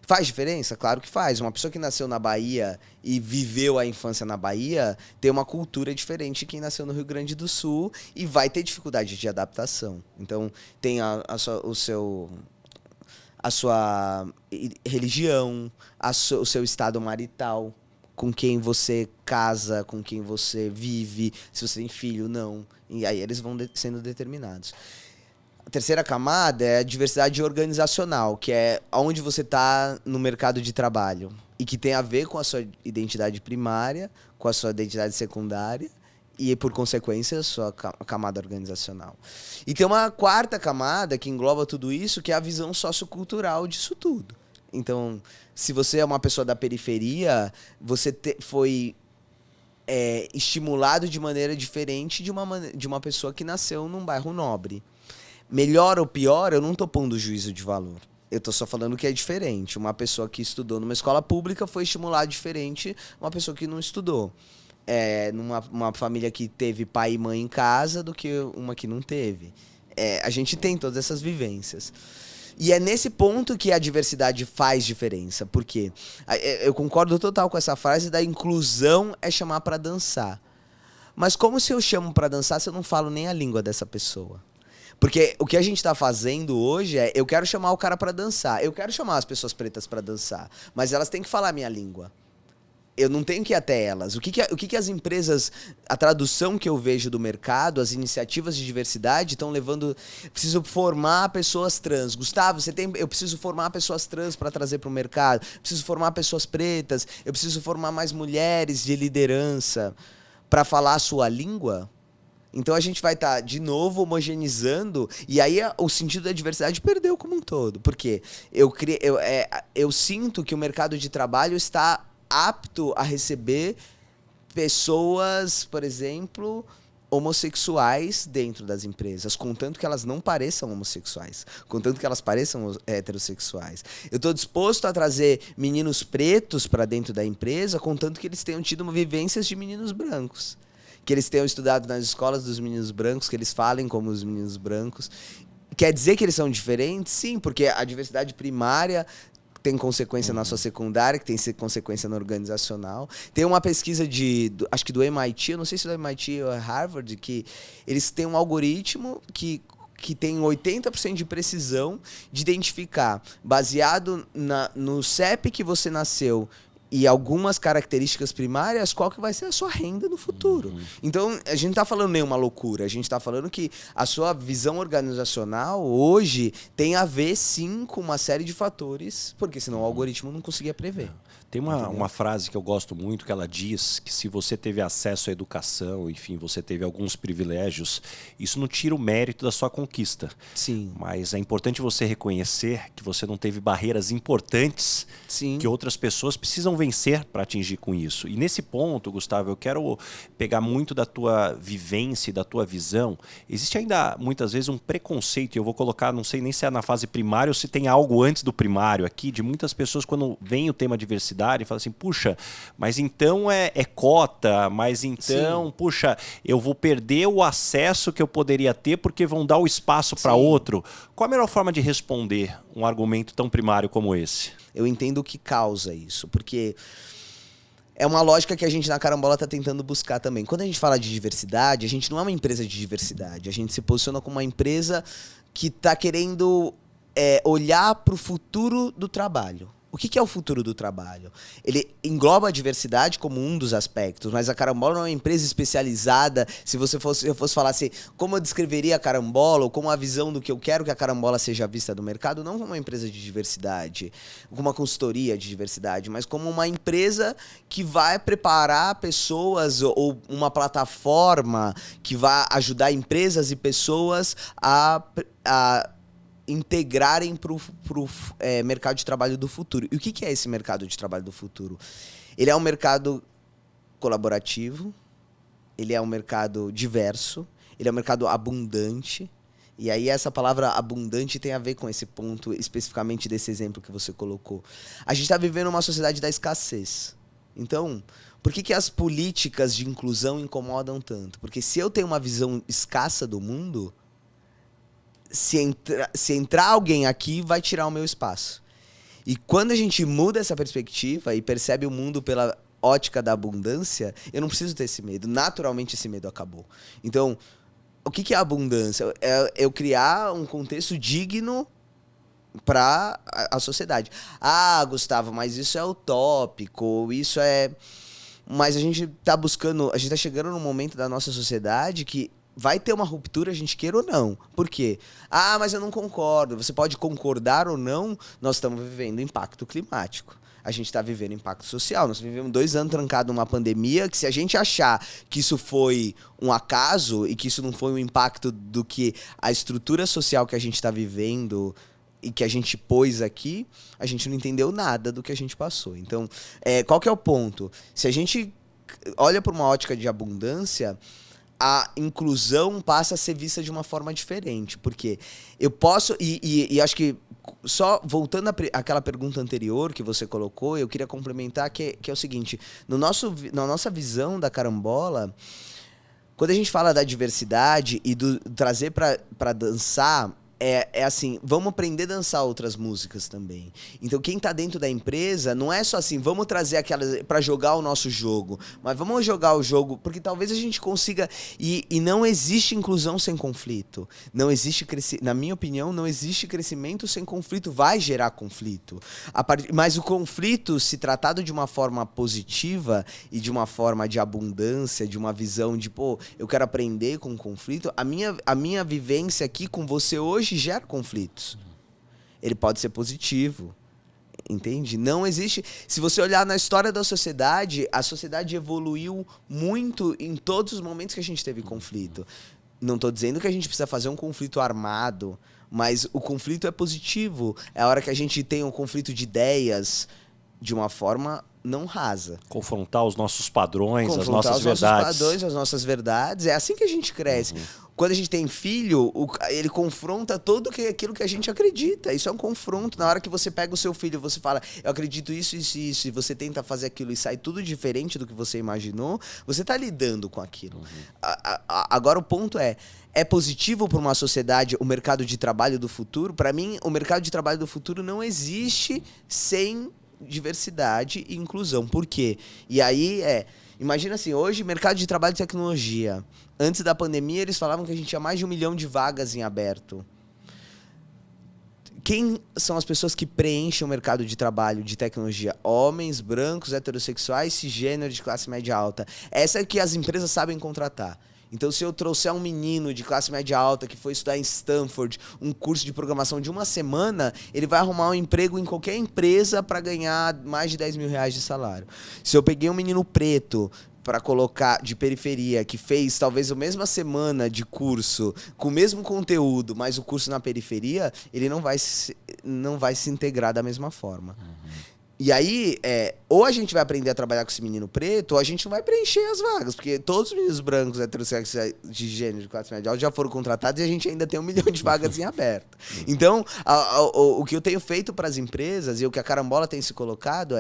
Faz diferença? Claro que faz. Uma pessoa que nasceu na Bahia e viveu a infância na Bahia tem uma cultura diferente de quem nasceu no Rio Grande do Sul e vai ter dificuldade de adaptação. Então, tem a sua religião, o seu estado marital, com quem você casa, com quem você vive, se você tem filho, não. E aí eles vão sendo determinados. A terceira camada é a diversidade organizacional, que é onde você está no mercado de trabalho e que tem a ver com a sua identidade primária, com a sua identidade secundária e, por consequência, a sua camada organizacional. E tem uma quarta camada que engloba tudo isso, que é a visão sociocultural disso tudo. Então, se você é uma pessoa da periferia, você foi estimulado de maneira diferente de uma pessoa que nasceu num bairro nobre. Melhor ou pior, eu não estou pondo juízo de valor. Eu estou só falando que é diferente. Uma pessoa que estudou numa escola pública foi estimulada diferente de uma pessoa que não estudou. Numa família que teve pai e mãe em casa do que uma que não teve. A gente tem todas essas vivências. E é nesse ponto que a diversidade faz diferença. Porque eu concordo total com essa frase da inclusão é chamar para dançar. Mas como se eu chamo para dançar se eu não falo nem a língua dessa pessoa? Porque o que a gente tá fazendo hoje eu quero chamar o cara pra dançar. Eu quero chamar as pessoas pretas pra dançar. Mas elas têm que falar a minha língua. Eu não tenho que ir até elas. O que as empresas... A tradução que eu vejo do mercado, as iniciativas de diversidade estão levando... Preciso formar pessoas trans. Gustavo, eu preciso formar pessoas trans para trazer para o mercado. Preciso formar pessoas pretas. Eu preciso formar mais mulheres de liderança para falar a sua língua. Então a gente vai estar, de novo, homogeneizando, e aí o sentido da diversidade perdeu como um todo. Por quê? Eu sinto que o mercado de trabalho está apto a receber pessoas, por exemplo, homossexuais dentro das empresas, contanto que elas não pareçam homossexuais, contanto que elas pareçam heterossexuais. Eu estou disposto a trazer meninos pretos para dentro da empresa, contanto que eles tenham tido vivências de meninos brancos. Que eles tenham estudado nas escolas dos meninos brancos, que eles falem como os meninos brancos, Quer dizer que eles são diferentes? Sim, porque a diversidade primária tem consequência na sua secundária, que tem consequência na organizacional. Tem uma pesquisa acho que do MIT, eu não sei se do MIT ou Harvard, que eles têm um algoritmo que tem 80% de precisão de identificar, baseado no CEP que você nasceu e algumas características primárias, qual que vai ser a sua renda no futuro. Então, a gente não está falando nenhuma loucura, a gente está falando que a sua visão organizacional hoje tem a ver, sim, com uma série de fatores, porque senão o algoritmo não conseguia prever. Tem uma frase que eu gosto muito, que ela diz que se você teve acesso à educação, enfim, você teve alguns privilégios, isso não tira o mérito da sua conquista. Sim. Mas é importante você reconhecer que você não teve barreiras importantes que outras pessoas precisam vencer para atingir com isso. E nesse ponto, Gustavo, eu quero pegar muito da tua vivência e da tua visão. Existe ainda, muitas vezes, um preconceito, e eu vou colocar, não sei nem se é na fase primária ou se tem algo antes do primário aqui, de muitas pessoas quando vem o tema diversidade, e fala assim, puxa, mas então é cota, mas então, puxa, eu vou perder o acesso que eu poderia ter porque vão dar o espaço para outro. Qual a melhor forma de responder um argumento tão primário como esse? Eu entendo o que causa isso, porque é uma lógica que a gente na Carambola está tentando buscar também. Quando a gente fala de diversidade, a gente não é uma empresa de diversidade, a gente se posiciona como uma empresa que está querendo olhar para o futuro do trabalho. O que é o futuro do trabalho? Ele engloba a diversidade como um dos aspectos, mas a Carambola não é uma empresa especializada. Se eu fosse falar assim, como eu descreveria a Carambola, ou como a visão do que eu quero que a Carambola seja vista no mercado, não como uma empresa de diversidade, como uma consultoria de diversidade, mas como uma empresa que vai preparar pessoas ou uma plataforma que vai ajudar empresas e pessoas a integrarem para o mercado de trabalho do futuro. E o que é esse mercado de trabalho do futuro? Ele é um mercado colaborativo, ele é um mercado diverso, ele é um mercado abundante. E aí essa palavra abundante tem a ver com esse ponto, especificamente desse exemplo que você colocou. A gente está vivendo uma sociedade da escassez. Então, por que as políticas de inclusão incomodam tanto? Porque se eu tenho uma visão escassa do mundo, se entrar alguém aqui, vai tirar o meu espaço. E quando a gente muda essa perspectiva e percebe o mundo pela ótica da abundância, eu não preciso ter esse medo. Naturalmente, esse medo acabou. Então, o que é a abundância? É eu criar um contexto digno para a sociedade. Ah, Gustavo, mas isso é utópico, isso é... Mas a gente está chegando num momento da nossa sociedade que vai ter uma ruptura, a gente queira ou não. Por quê? Ah, mas eu não concordo. Você pode concordar ou não, nós estamos vivendo impacto climático. A gente está vivendo impacto social. Nós vivemos 2 anos trancados numa pandemia que, se a gente achar que isso foi um acaso e que isso não foi um impacto do que a estrutura social que a gente está vivendo e que a gente pôs aqui, a gente não entendeu nada do que a gente passou. Então, qual que é o ponto? Se a gente olha para uma ótica de abundância, a inclusão passa a ser vista de uma forma diferente, porque eu posso, e acho que, só voltando àquela pergunta anterior que você colocou, eu queria complementar que é o seguinte, na nossa visão da Carambola, quando a gente fala da diversidade e do trazer para dançar, é assim, vamos aprender a dançar outras músicas também. Então, quem tá dentro da empresa, não é só assim, vamos trazer aquelas para jogar o nosso jogo, mas vamos jogar o jogo, porque talvez a gente consiga... E não existe inclusão sem conflito. Não existe na minha opinião, não existe crescimento sem conflito. Vai gerar conflito. Mas o conflito, se tratado de uma forma positiva e de uma forma de abundância, de uma visão de, pô, eu quero aprender com o conflito, a minha vivência aqui com você hoje gera conflitos. Ele pode ser positivo, entende? Não existe... Se você olhar na história da sociedade, a sociedade evoluiu muito em todos os momentos que a gente teve conflito. Não estou dizendo que a gente precisa fazer um conflito armado, mas o conflito é positivo. É a hora que a gente tem um conflito de ideias de uma forma não rasa. Confrontar os nossos padrões, as Confrontar nossas os verdades. nossos padrões, as nossas verdades. É assim que a gente cresce. Quando a gente tem filho, ele confronta tudo aquilo que a gente acredita. Isso é um confronto. Na hora que você pega o seu filho, você fala, eu acredito isso, isso e isso, e você tenta fazer aquilo e sai tudo diferente do que você imaginou, você está lidando com aquilo. Agora o ponto é positivo para uma sociedade o mercado de trabalho do futuro? Para mim, o mercado de trabalho do futuro não existe sem diversidade e inclusão. Por quê? E aí imagina assim, hoje, mercado de trabalho e tecnologia. Antes da pandemia, eles falavam que a gente tinha mais de 1 milhão de vagas em aberto. Quem são as pessoas que preenchem o mercado de trabalho de tecnologia? Homens, brancos, heterossexuais, cisgênero, de classe média alta. Essa é que as empresas sabem contratar. Então, se eu trouxer um menino de classe média alta que foi estudar em Stanford, um curso de programação de 1 semana, ele vai arrumar um emprego em qualquer empresa para ganhar mais de 10 mil reais de salário. Se eu peguei um menino preto para colocar de periferia, que fez talvez a mesma semana de curso, com o mesmo conteúdo, mas o curso na periferia, ele não vai se integrar da mesma forma. E aí, ou a gente vai aprender a trabalhar com esse menino preto, ou a gente não vai preencher as vagas, porque todos os meninos brancos, heterossexuais, de gênero, de classe média alta, já foram contratados e a gente ainda tem 1 milhão de vagas em aberto. Então, o que eu tenho feito para as empresas, e o que a Carambola tem se colocado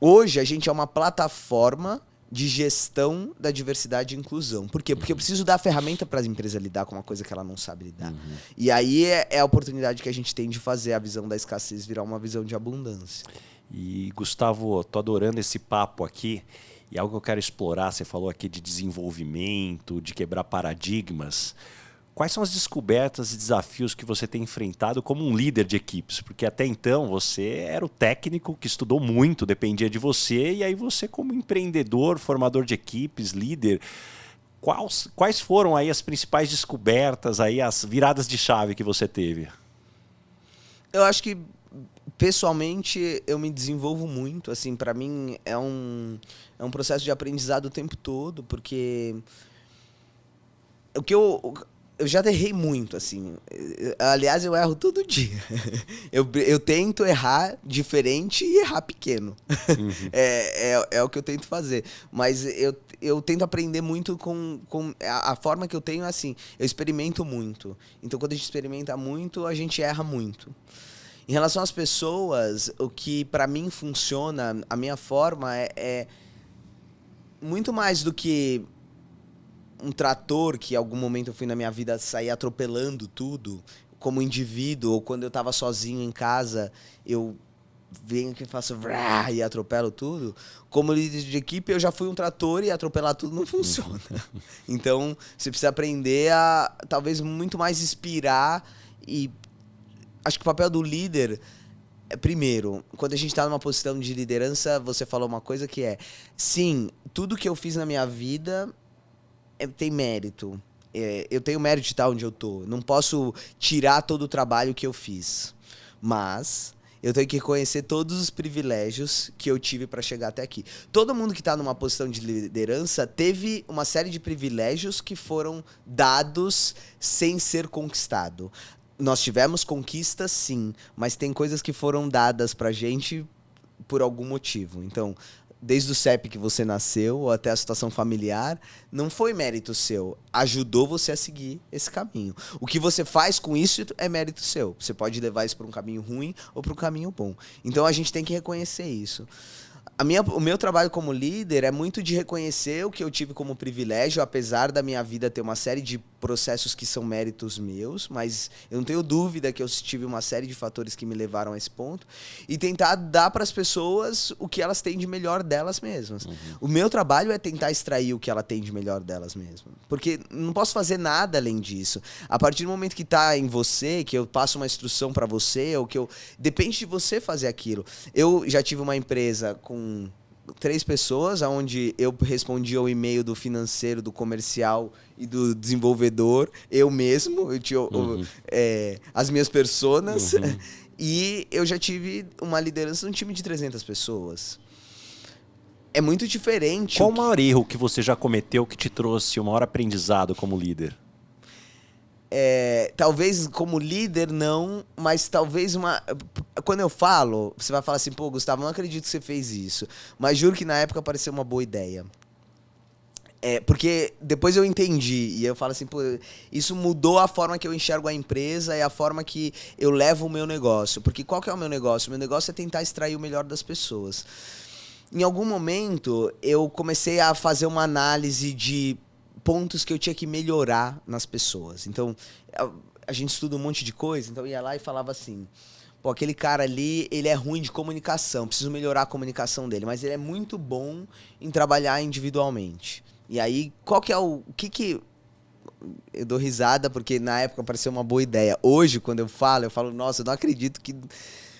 hoje a gente é uma plataforma de gestão da diversidade e inclusão. Por quê? Porque eu preciso dar a ferramenta para as empresas lidar com uma coisa que ela não sabe lidar. E aí é a oportunidade que a gente tem de fazer a visão da escassez virar uma visão de abundância. E, Gustavo, tô adorando esse papo aqui. E algo que eu quero explorar, você falou aqui de desenvolvimento, de quebrar paradigmas. Quais são as descobertas e desafios que você tem enfrentado como um líder de equipes? Porque até então você era o técnico que estudou muito, dependia de você, e aí você como empreendedor, formador de equipes, líder, quais foram aí as principais descobertas, aí, as viradas de chave que você teve? Eu acho que, pessoalmente, eu me desenvolvo muito. Assim, para mim é um processo de aprendizado o tempo todo, porque eu já errei muito, assim. Aliás, eu erro todo dia. Eu tento errar diferente e errar pequeno. É o que eu tento fazer. Mas eu tento aprender muito com a forma que eu tenho, assim. Eu experimento muito. Então, quando a gente experimenta muito, a gente erra muito. Em relação às pessoas, o que para mim funciona, a minha forma é muito mais do que um trator que em algum momento eu fui na minha vida sair atropelando tudo, como indivíduo, ou quando eu estava sozinho em casa, eu venho aqui e faço vrá, e atropelo tudo. Como líder de equipe, eu já fui um trator e atropelar tudo não funciona. Então, você precisa aprender a, talvez, muito mais inspirar. E acho que o papel do líder primeiro, quando a gente está numa posição de liderança, você falou uma coisa que sim, tudo que eu fiz na minha vida tem mérito. Eu tenho mérito de estar onde eu tô. Não posso tirar todo o trabalho que eu fiz. Mas eu tenho que reconhecer todos os privilégios que eu tive para chegar até aqui. Todo mundo que está numa posição de liderança teve uma série de privilégios que foram dados sem ser conquistado. Nós tivemos conquistas, sim, mas tem coisas que foram dadas pra gente por algum motivo. Então, desde o CEP que você nasceu até a situação familiar, não foi mérito seu. Ajudou você a seguir esse caminho. O que você faz com isso é mérito seu. Você pode levar isso para um caminho ruim ou para um caminho bom. Então a gente tem que reconhecer isso. O meu trabalho como líder é muito de reconhecer o que eu tive como privilégio, apesar da minha vida ter uma série de processos que são méritos meus, mas eu não tenho dúvida que eu tive uma série de fatores que me levaram a esse ponto, e tentar dar para as pessoas o que elas têm de melhor delas mesmas. O meu trabalho é tentar extrair o que ela tem de melhor delas mesmas, porque não posso fazer nada além disso. A partir do momento que está em você, que eu passo uma instrução para você, ou depende de você fazer aquilo. Eu já tive uma empresa com 3 pessoas, onde eu respondia ao e-mail do financeiro, do comercial e do desenvolvedor, eu mesmo, eu tinha as minhas personas, e eu já tive uma liderança num time de 300 pessoas. É muito diferente. Qual o maior erro que você já cometeu que te trouxe o maior aprendizado como líder? Talvez como líder, não, mas talvez uma... Quando eu falo, você vai falar assim, pô, Gustavo, não acredito que você fez isso. Mas juro que na época pareceu uma boa ideia. Porque depois eu entendi, e eu falo assim, pô, isso mudou a forma que eu enxergo a empresa e a forma que eu levo o meu negócio. Porque qual que é o meu negócio? O meu negócio é tentar extrair o melhor das pessoas. Em algum momento, eu comecei a fazer uma análise de pontos que eu tinha que melhorar nas pessoas. Então, a gente estuda um monte de coisa, então eu ia lá e falava assim, pô, aquele cara ali, ele é ruim de comunicação, preciso melhorar a comunicação dele, mas ele é muito bom em trabalhar individualmente. E aí, qual que é o que eu dou risada, porque na época pareceu uma boa ideia. Hoje, quando eu falo, nossa, eu não acredito que...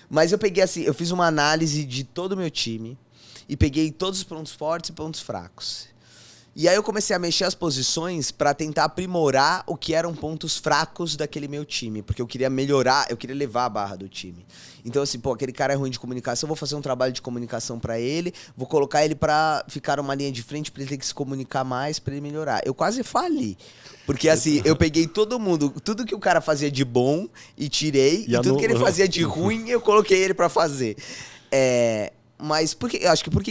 Mas eu peguei assim, eu fiz uma análise de todo o meu time e peguei todos os pontos fortes e pontos fracos. E aí eu comecei a mexer as posições para tentar aprimorar o que eram pontos fracos daquele meu time, porque eu queria melhorar, eu queria levar a barra do time. Então assim, pô, aquele cara é ruim de comunicação, eu vou fazer um trabalho de comunicação para ele, vou colocar ele para ficar uma linha de frente para ele ter que se comunicar mais, para ele melhorar. Eu quase fali. Porque assim, eu peguei todo mundo, tudo que o cara fazia de bom e tirei, e tudo que ele fazia de ruim, eu coloquei ele para fazer. Mas por que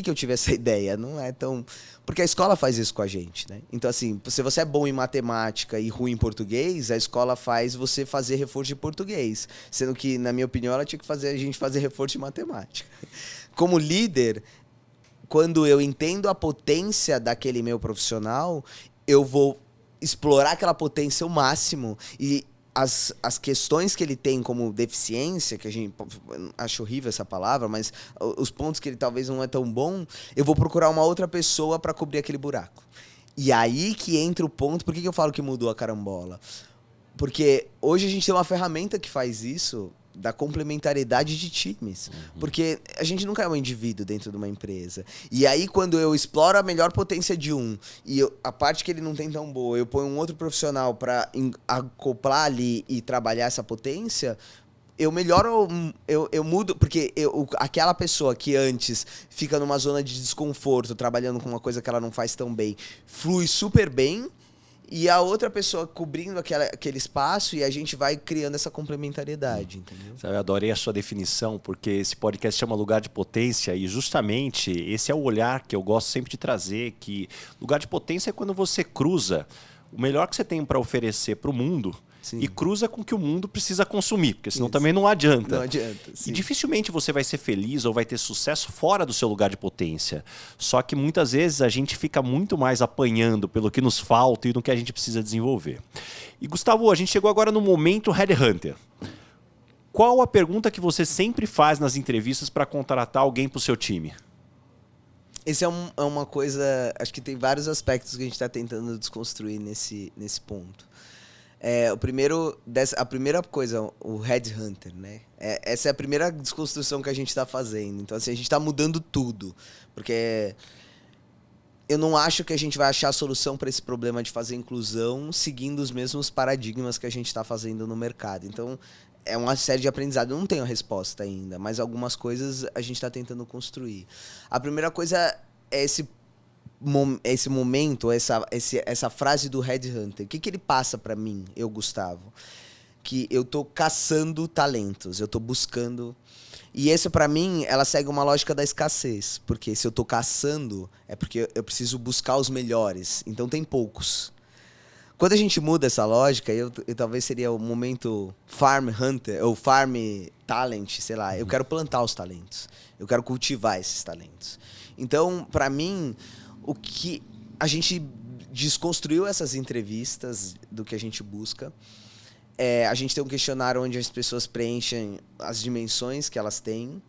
eu tive essa ideia? Não é tão... Porque a escola faz isso com a gente, né? Então, assim, se você é bom em matemática e ruim em português, a escola faz você fazer reforço de português. Sendo que, na minha opinião, ela tinha que fazer a gente fazer reforço de matemática. Como líder, quando eu entendo a potência daquele meu profissional, eu vou explorar aquela potência ao máximo e as questões que ele tem como deficiência, que a gente acha horrível essa palavra, mas os pontos que ele talvez não é tão bom, eu vou procurar uma outra pessoa para cobrir aquele buraco. E aí que entra o ponto, por que eu falo que mudou a carambola? Porque hoje a gente tem uma ferramenta que faz isso, da complementariedade de times. Porque a gente nunca é um indivíduo dentro de uma empresa. E aí, quando eu exploro a melhor potência de um e a parte que ele não tem tão boa, eu ponho um outro profissional para acoplar ali e trabalhar essa potência, eu melhoro, eu mudo, porque aquela pessoa que antes fica numa zona de desconforto, trabalhando com uma coisa que ela não faz tão bem, flui super bem, e a outra pessoa cobrindo aquele espaço e a gente vai criando essa complementariedade, entendeu? Eu adorei a sua definição, porque esse podcast chama Lugar de Potência e justamente esse é o olhar que eu gosto sempre de trazer, que lugar de potência é quando você cruza o melhor que você tem para oferecer para o mundo. Sim. E cruza com o que o mundo precisa consumir, porque senão também não adianta. Não adianta, sim. E dificilmente você vai ser feliz ou vai ter sucesso fora do seu lugar de potência. Só que muitas vezes a gente fica muito mais apanhando pelo que nos falta e no que a gente precisa desenvolver. E Gustavo, a gente chegou agora no momento Headhunter. Qual a pergunta que você sempre faz nas entrevistas para contratar alguém para o seu time? Esse é uma coisa... Acho que tem vários aspectos que a gente está tentando desconstruir nesse ponto. A primeira coisa, o Headhunter, né? Essa é a primeira desconstrução que a gente está fazendo. Então, assim, a gente está mudando tudo. Porque eu não acho que a gente vai achar a solução para esse problema de fazer inclusão seguindo os mesmos paradigmas que a gente está fazendo no mercado. Então, é uma série de aprendizado. Eu não tenho a resposta ainda, mas algumas coisas a gente está tentando construir. A primeira coisa é esse momento, essa frase do Headhunter. O que ele passa para mim, eu, Gustavo? Que eu tô caçando talentos, eu tô buscando. E essa, para mim, ela segue uma lógica da escassez. Porque se eu tô caçando, é porque eu preciso buscar os melhores. Então tem poucos. Quando a gente muda essa lógica, eu talvez seria o momento Farm Hunter, ou Farm Talent, sei lá. Eu quero plantar os talentos. Eu quero cultivar esses talentos. Então, para mim... O que a gente desconstruiu essas entrevistas do que a gente busca. A gente tem um questionário onde as pessoas preenchem as dimensões que elas têm.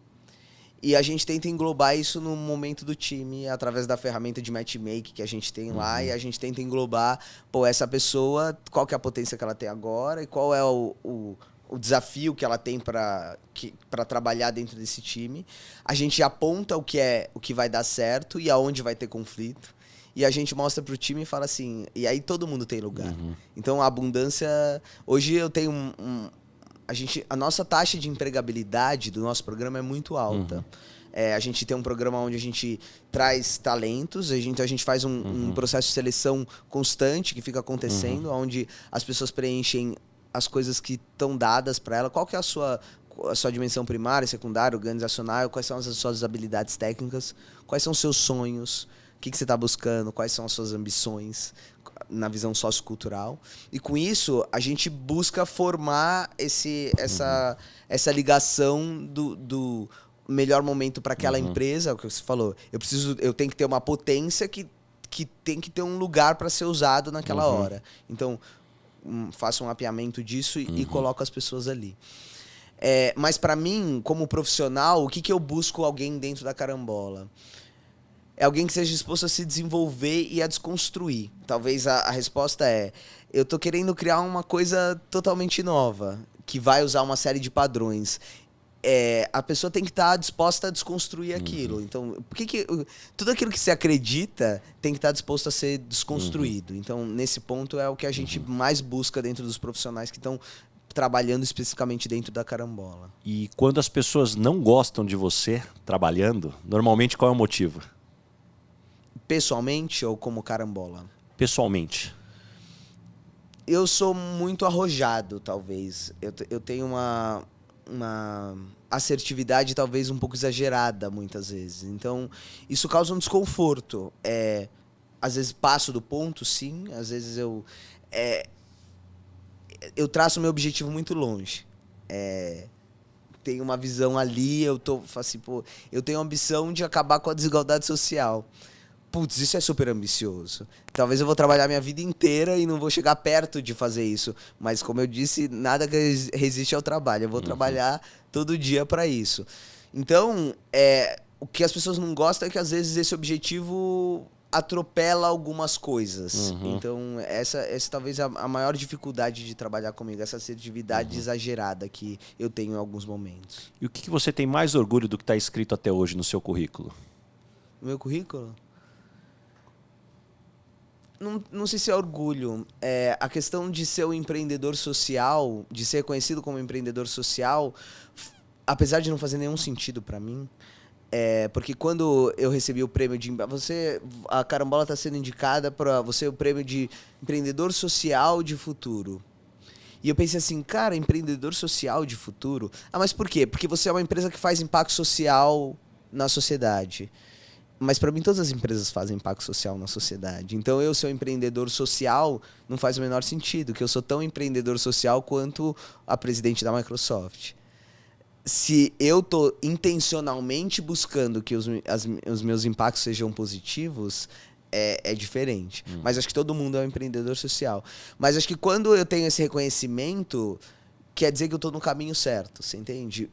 E a gente tenta englobar isso no momento do time, através da ferramenta de matchmaking que a gente tem lá. E a gente tenta englobar, essa pessoa, qual que é a potência que ela tem agora e qual é o desafio que ela tem para trabalhar dentro desse time. A gente aponta o que vai dar certo e aonde vai ter conflito. E a gente mostra pro time e fala assim... E aí todo mundo tem lugar. Então a abundância... Hoje eu tenho a nossa taxa de empregabilidade do nosso programa é muito alta. A gente tem um programa onde a gente traz talentos, então a gente faz um processo de seleção constante que fica acontecendo, onde as pessoas preenchem as coisas que estão dadas para ela. Qual que é a sua dimensão primária, secundária, organizacional, quais são as suas habilidades técnicas, quais são os seus sonhos, o que você está buscando, quais são as suas ambições na visão sociocultural. E com isso, a gente busca formar essa ligação do melhor momento para aquela empresa, é o que você falou. Eu tenho que ter uma potência que tem que ter um lugar para ser usado naquela hora. Então, faço um mapeamento disso e coloco as pessoas ali. Mas para mim, como profissional, o que eu busco alguém dentro da Carambola? É alguém que seja disposto a se desenvolver e a desconstruir. Talvez a resposta eu tô querendo criar uma coisa totalmente nova, que vai usar uma série de padrões. A pessoa tem que estar disposta a desconstruir aquilo. Então, tudo aquilo que você acredita tem que estar disposto a ser desconstruído. Então, nesse ponto é o que a gente mais busca dentro dos profissionais que estão trabalhando especificamente dentro da Carambola. E quando as pessoas não gostam de você trabalhando, normalmente qual é o motivo? Pessoalmente ou como Carambola? Pessoalmente. Eu sou muito arrojado, talvez. Eu tenho uma assertividade talvez um pouco exagerada muitas vezes. Então, isso causa um desconforto. Às vezes passo do ponto, sim. Às vezes eu traço meu objetivo muito longe. Tenho uma visão ali, eu tenho a ambição de acabar com a desigualdade social. Putz, isso é super ambicioso. Talvez eu vou trabalhar minha vida inteira e não vou chegar perto de fazer isso. Mas, como eu disse, nada que resiste ao trabalho. Eu vou trabalhar todo dia para isso. Então, o que as pessoas não gostam é que, às vezes, esse objetivo atropela algumas coisas. Então, essa talvez a maior dificuldade de trabalhar comigo, essa assertividade exagerada que eu tenho em alguns momentos. E o que você tem mais orgulho do que está escrito até hoje no seu currículo? No meu currículo? Não sei se é orgulho. A questão de ser um empreendedor social, de ser reconhecido como empreendedor social, apesar de não fazer nenhum sentido para mim, porque quando eu recebi o prêmio de... A Carambola está sendo indicada para você o prêmio de empreendedor social de futuro. E eu pensei assim, cara, empreendedor social de futuro? Mas por quê? Porque você é uma empresa que faz impacto social na sociedade. Mas para mim todas as empresas fazem impacto social na sociedade. Então eu ser um empreendedor social não faz o menor sentido, que eu sou tão empreendedor social quanto a presidente da Microsoft. Se eu tô intencionalmente buscando que os meus impactos sejam positivos, é diferente. Mas acho que todo mundo é um empreendedor social. Mas acho que quando eu tenho esse reconhecimento, quer dizer que eu tô no caminho certo, você entende?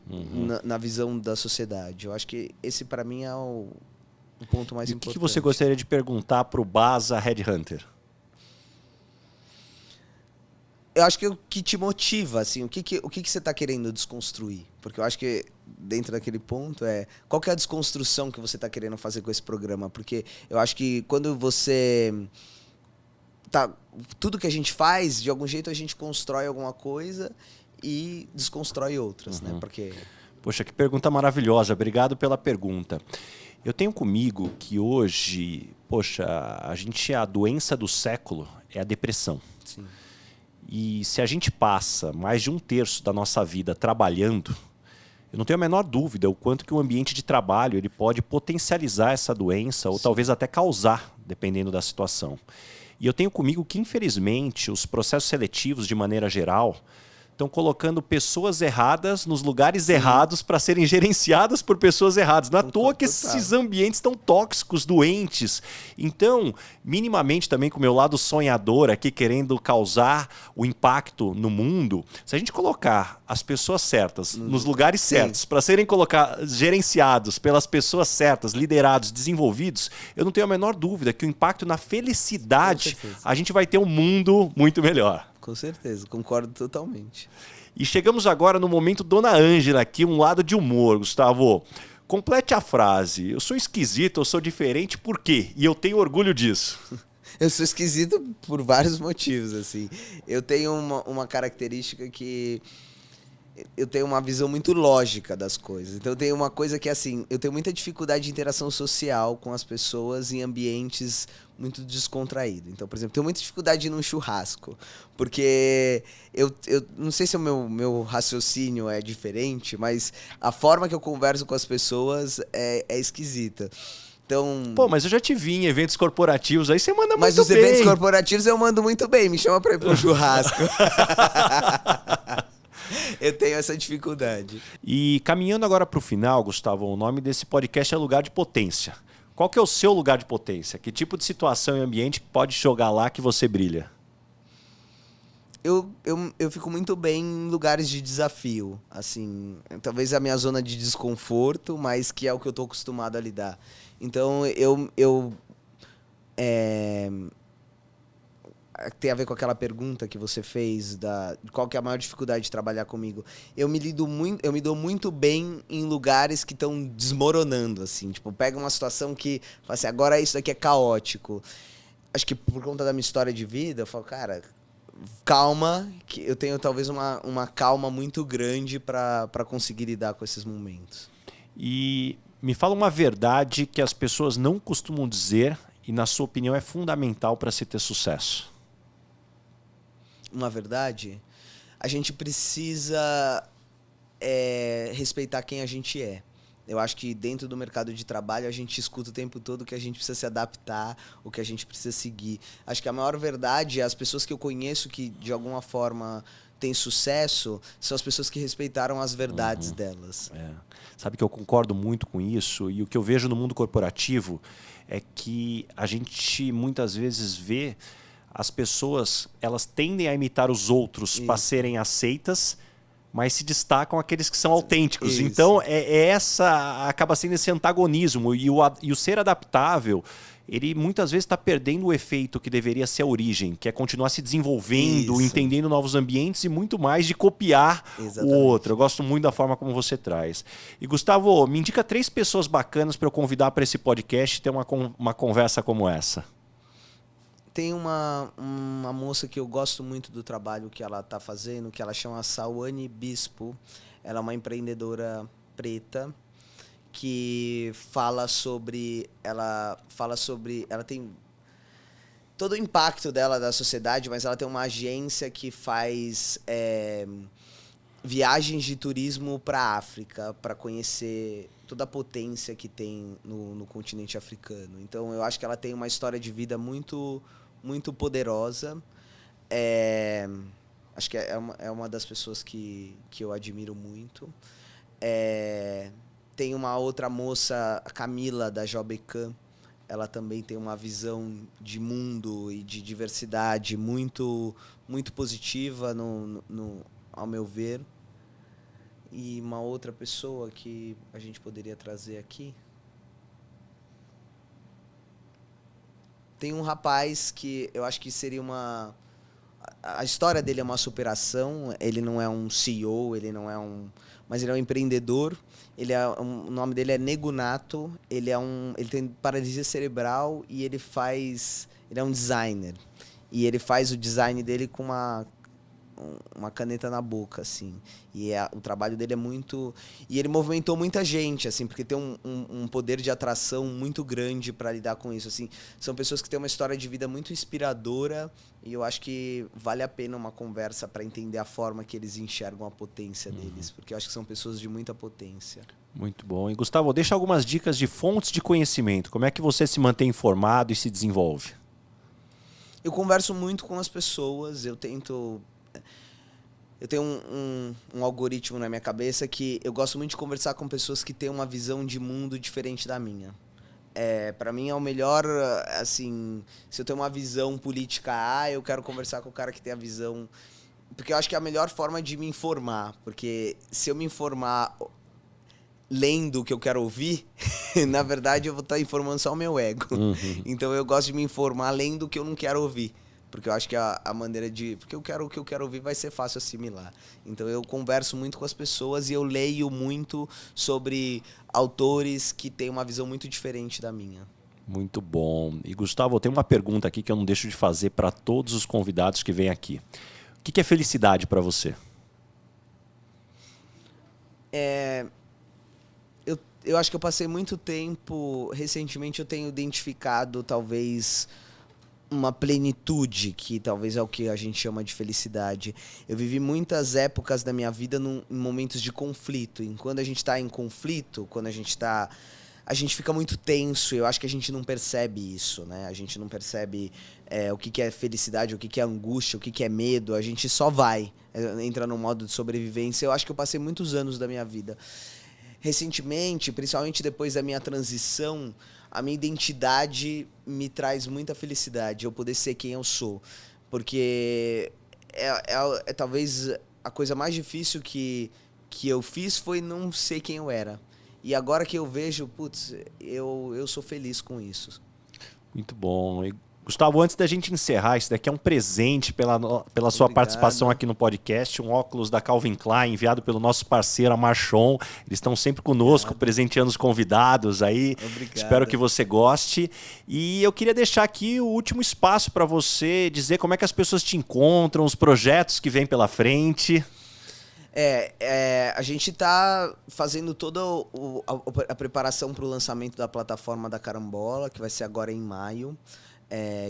Na visão da sociedade. Eu acho que esse para mim é o ponto mais importante. O que você gostaria de perguntar para o Baza Headhunter? Eu acho que o que te motiva, assim, o que você está querendo desconstruir? Porque eu acho que dentro daquele ponto qual que é a desconstrução que você está querendo fazer com esse programa? Porque eu acho que quando você tudo que a gente faz, de algum jeito a gente constrói alguma coisa e desconstrói outras, né? Porque... Poxa, que pergunta maravilhosa. Obrigado pela pergunta. Eu tenho comigo que hoje, a doença do século é a depressão. Sim. E se a gente passa mais de 1/3 da nossa vida trabalhando, eu não tenho a menor dúvida o quanto que o ambiente de trabalho ele pode potencializar essa doença ou talvez até causar, dependendo da situação. E eu tenho comigo que, infelizmente, os processos seletivos, de maneira geral, estão colocando pessoas erradas nos lugares errados para serem gerenciadas por pessoas erradas. Não é à toa que esses ambientes estão tóxicos, doentes. Então, minimamente também com o meu lado sonhador aqui, querendo causar o impacto no mundo, se a gente colocar as pessoas certas nos lugares certos para serem gerenciados pelas pessoas certas, liderados, desenvolvidos, eu não tenho a menor dúvida que o impacto na felicidade, a gente vai ter um mundo muito melhor. Com certeza, concordo totalmente. E chegamos agora no momento Dona Ângela aqui, um lado de humor, Gustavo. Complete a frase. Eu sou esquisito, eu sou diferente, por quê? E eu tenho orgulho disso. Eu sou esquisito por vários motivos, assim. Eu tenho uma característica que eu tenho uma visão muito lógica das coisas. Então eu tenho uma coisa que, assim, eu tenho muita dificuldade de interação social com as pessoas em ambientes muito descontraídos. Então, por exemplo, tenho muita dificuldade de ir num churrasco, porque eu não sei se o meu raciocínio é diferente, mas a forma que eu converso com as pessoas é esquisita. Então, Pô, mas eu já te vi em eventos corporativos, aí você manda mas muito os bem. eventos corporativos eu mando muito bem, me chama pra ir pro churrasco. Eu tenho essa dificuldade. E caminhando agora para o final, Gustavo, o nome desse podcast é Lugar de Potência. Qual que é o seu lugar de potência? Que tipo de situação e ambiente pode jogar lá que você brilha? Eu fico muito bem em lugares de desafio, assim, talvez a minha zona de desconforto, mas que é o que eu tô acostumado a lidar. Então, tem a ver com aquela pergunta que você fez de qual que é a maior dificuldade de trabalhar comigo. Eu me dou muito bem em lugares que estão desmoronando, assim, tipo, pega uma situação que fala assim, agora isso daqui é caótico. Acho que por conta da minha história de vida, eu falo, cara, calma, que eu tenho talvez uma calma muito grande para conseguir lidar com esses momentos. E me fala uma verdade que as pessoas não costumam dizer e, na sua opinião, é fundamental para se ter sucesso. Uma verdade, a gente precisa respeitar quem a gente é. Eu acho que dentro do mercado de trabalho a gente escuta o tempo todo que a gente precisa se adaptar, o que a gente precisa seguir. Acho que a maior verdade é as pessoas que eu conheço que de alguma forma têm sucesso são as pessoas que respeitaram as verdades delas. Sabe que eu concordo muito com isso, e o que eu vejo no mundo corporativo é que a gente muitas vezes vê as pessoas, elas tendem a imitar os outros para serem aceitas, mas se destacam aqueles que são autênticos. Isso. Então, acaba sendo esse antagonismo. E o ser adaptável, ele muitas vezes está perdendo o efeito que deveria ser a origem, que é continuar se desenvolvendo, Isso. entendendo novos ambientes e muito mais de copiar Exatamente. o outro. Eu gosto muito da forma como você traz. E, Gustavo, me indica 3 pessoas bacanas para eu convidar para esse podcast e ter uma conversa como essa. Tem uma moça que eu gosto muito do trabalho que ela está fazendo, que ela chama Sawane Bispo. Ela é uma empreendedora preta que fala sobre... Ela tem todo o impacto dela da sociedade, mas ela tem uma agência que faz viagens de turismo para a África, para conhecer toda a potência que tem no continente africano. Então, eu acho que ela tem uma história de vida muito poderosa. Acho que é uma das pessoas que eu admiro muito. Tem uma outra moça, a Camila, da Jobecan. Ela também tem uma visão de mundo e de diversidade muito positiva, ao meu ver. E uma outra pessoa que a gente poderia trazer aqui... Tem um rapaz que eu acho que seria uma... A história dele é uma superação. Ele não é um CEO, ele não é mas ele é um empreendedor. O nome dele é Nego Nato. Ele tem paralisia cerebral e ele é um designer. E ele faz o design dele com uma caneta na boca, assim. E o trabalho dele é muito... E ele movimentou muita gente, assim, porque tem um poder de atração muito grande para lidar com isso, assim. São pessoas que têm uma história de vida muito inspiradora e eu acho que vale a pena uma conversa para entender a forma que eles enxergam a potência deles, porque eu acho que são pessoas de muita potência. Muito bom. E, Gustavo, deixa algumas dicas de fontes de conhecimento. Como é que você se mantém informado e se desenvolve? Eu converso muito com as pessoas, eu tenho um algoritmo na minha cabeça que eu gosto muito de conversar com pessoas que têm uma visão de mundo diferente da minha. Para mim é o melhor, assim, se eu tenho uma visão política A, eu quero conversar com o cara que tem a visão... Porque eu acho que é a melhor forma de me informar, porque se eu me informar lendo o que eu quero ouvir, na verdade eu vou estar informando só o meu ego. Então eu gosto de me informar lendo o que eu não quero ouvir. Porque eu acho que a maneira de... Porque o que eu quero ouvir vai ser fácil assimilar. Então eu converso muito com as pessoas e eu leio muito sobre autores que têm uma visão muito diferente da minha. Muito bom. E, Gustavo, eu tenho uma pergunta aqui que eu não deixo de fazer para todos os convidados que vêm aqui. O que é felicidade para você? Eu acho que eu passei muito tempo... Recentemente eu tenho identificado, talvez, uma plenitude, que talvez é o que a gente chama de felicidade. Eu vivi muitas épocas da minha vida em momentos de conflito. E quando a gente está em conflito, quando a gente fica muito tenso. Eu acho que a gente não percebe isso, né? A gente não percebe o que é felicidade, o que é angústia, o que é medo. A gente só vai, entra no modo de sobrevivência. Eu acho que eu passei muitos anos da minha vida. Recentemente, principalmente depois da minha transição, a minha identidade me traz muita felicidade, eu poder ser quem eu sou. Porque talvez a coisa mais difícil que eu fiz foi não ser quem eu era. E agora que eu vejo, putz, eu sou feliz com isso. Muito bom. E, Gustavo, antes da gente encerrar, isso daqui é um presente pela sua participação aqui no podcast, um óculos da Calvin Klein, enviado pelo nosso parceiro, a Marchon. Eles estão sempre conosco, presenteando os convidados aí. Obrigado. Espero que você goste. E eu queria deixar aqui o último espaço para você dizer como é que as pessoas te encontram, os projetos que vêm pela frente. A gente está fazendo toda a preparação para o lançamento da plataforma da Carambola, que vai ser agora em maio.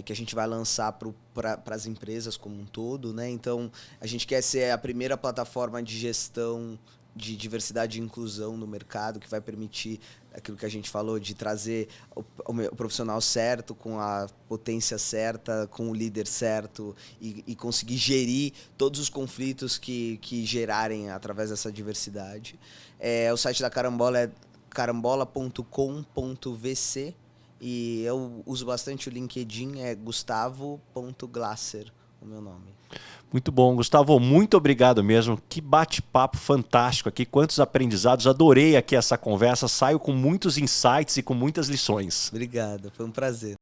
Que a gente vai lançar para as empresas como um todo, né? Então, a gente quer ser a primeira plataforma de gestão de diversidade e inclusão no mercado, que vai permitir aquilo que a gente falou, de trazer o profissional certo, com a potência certa, com o líder certo e conseguir gerir todos os conflitos que gerarem através dessa diversidade. O site da Carambola é carambola.com.vc. E eu uso bastante o LinkedIn, é gustavo.glasser, o meu nome. Muito bom, Gustavo, muito obrigado mesmo. Que bate-papo fantástico aqui, quantos aprendizados. Adorei aqui essa conversa, saio com muitos insights e com muitas lições. Obrigado, foi um prazer.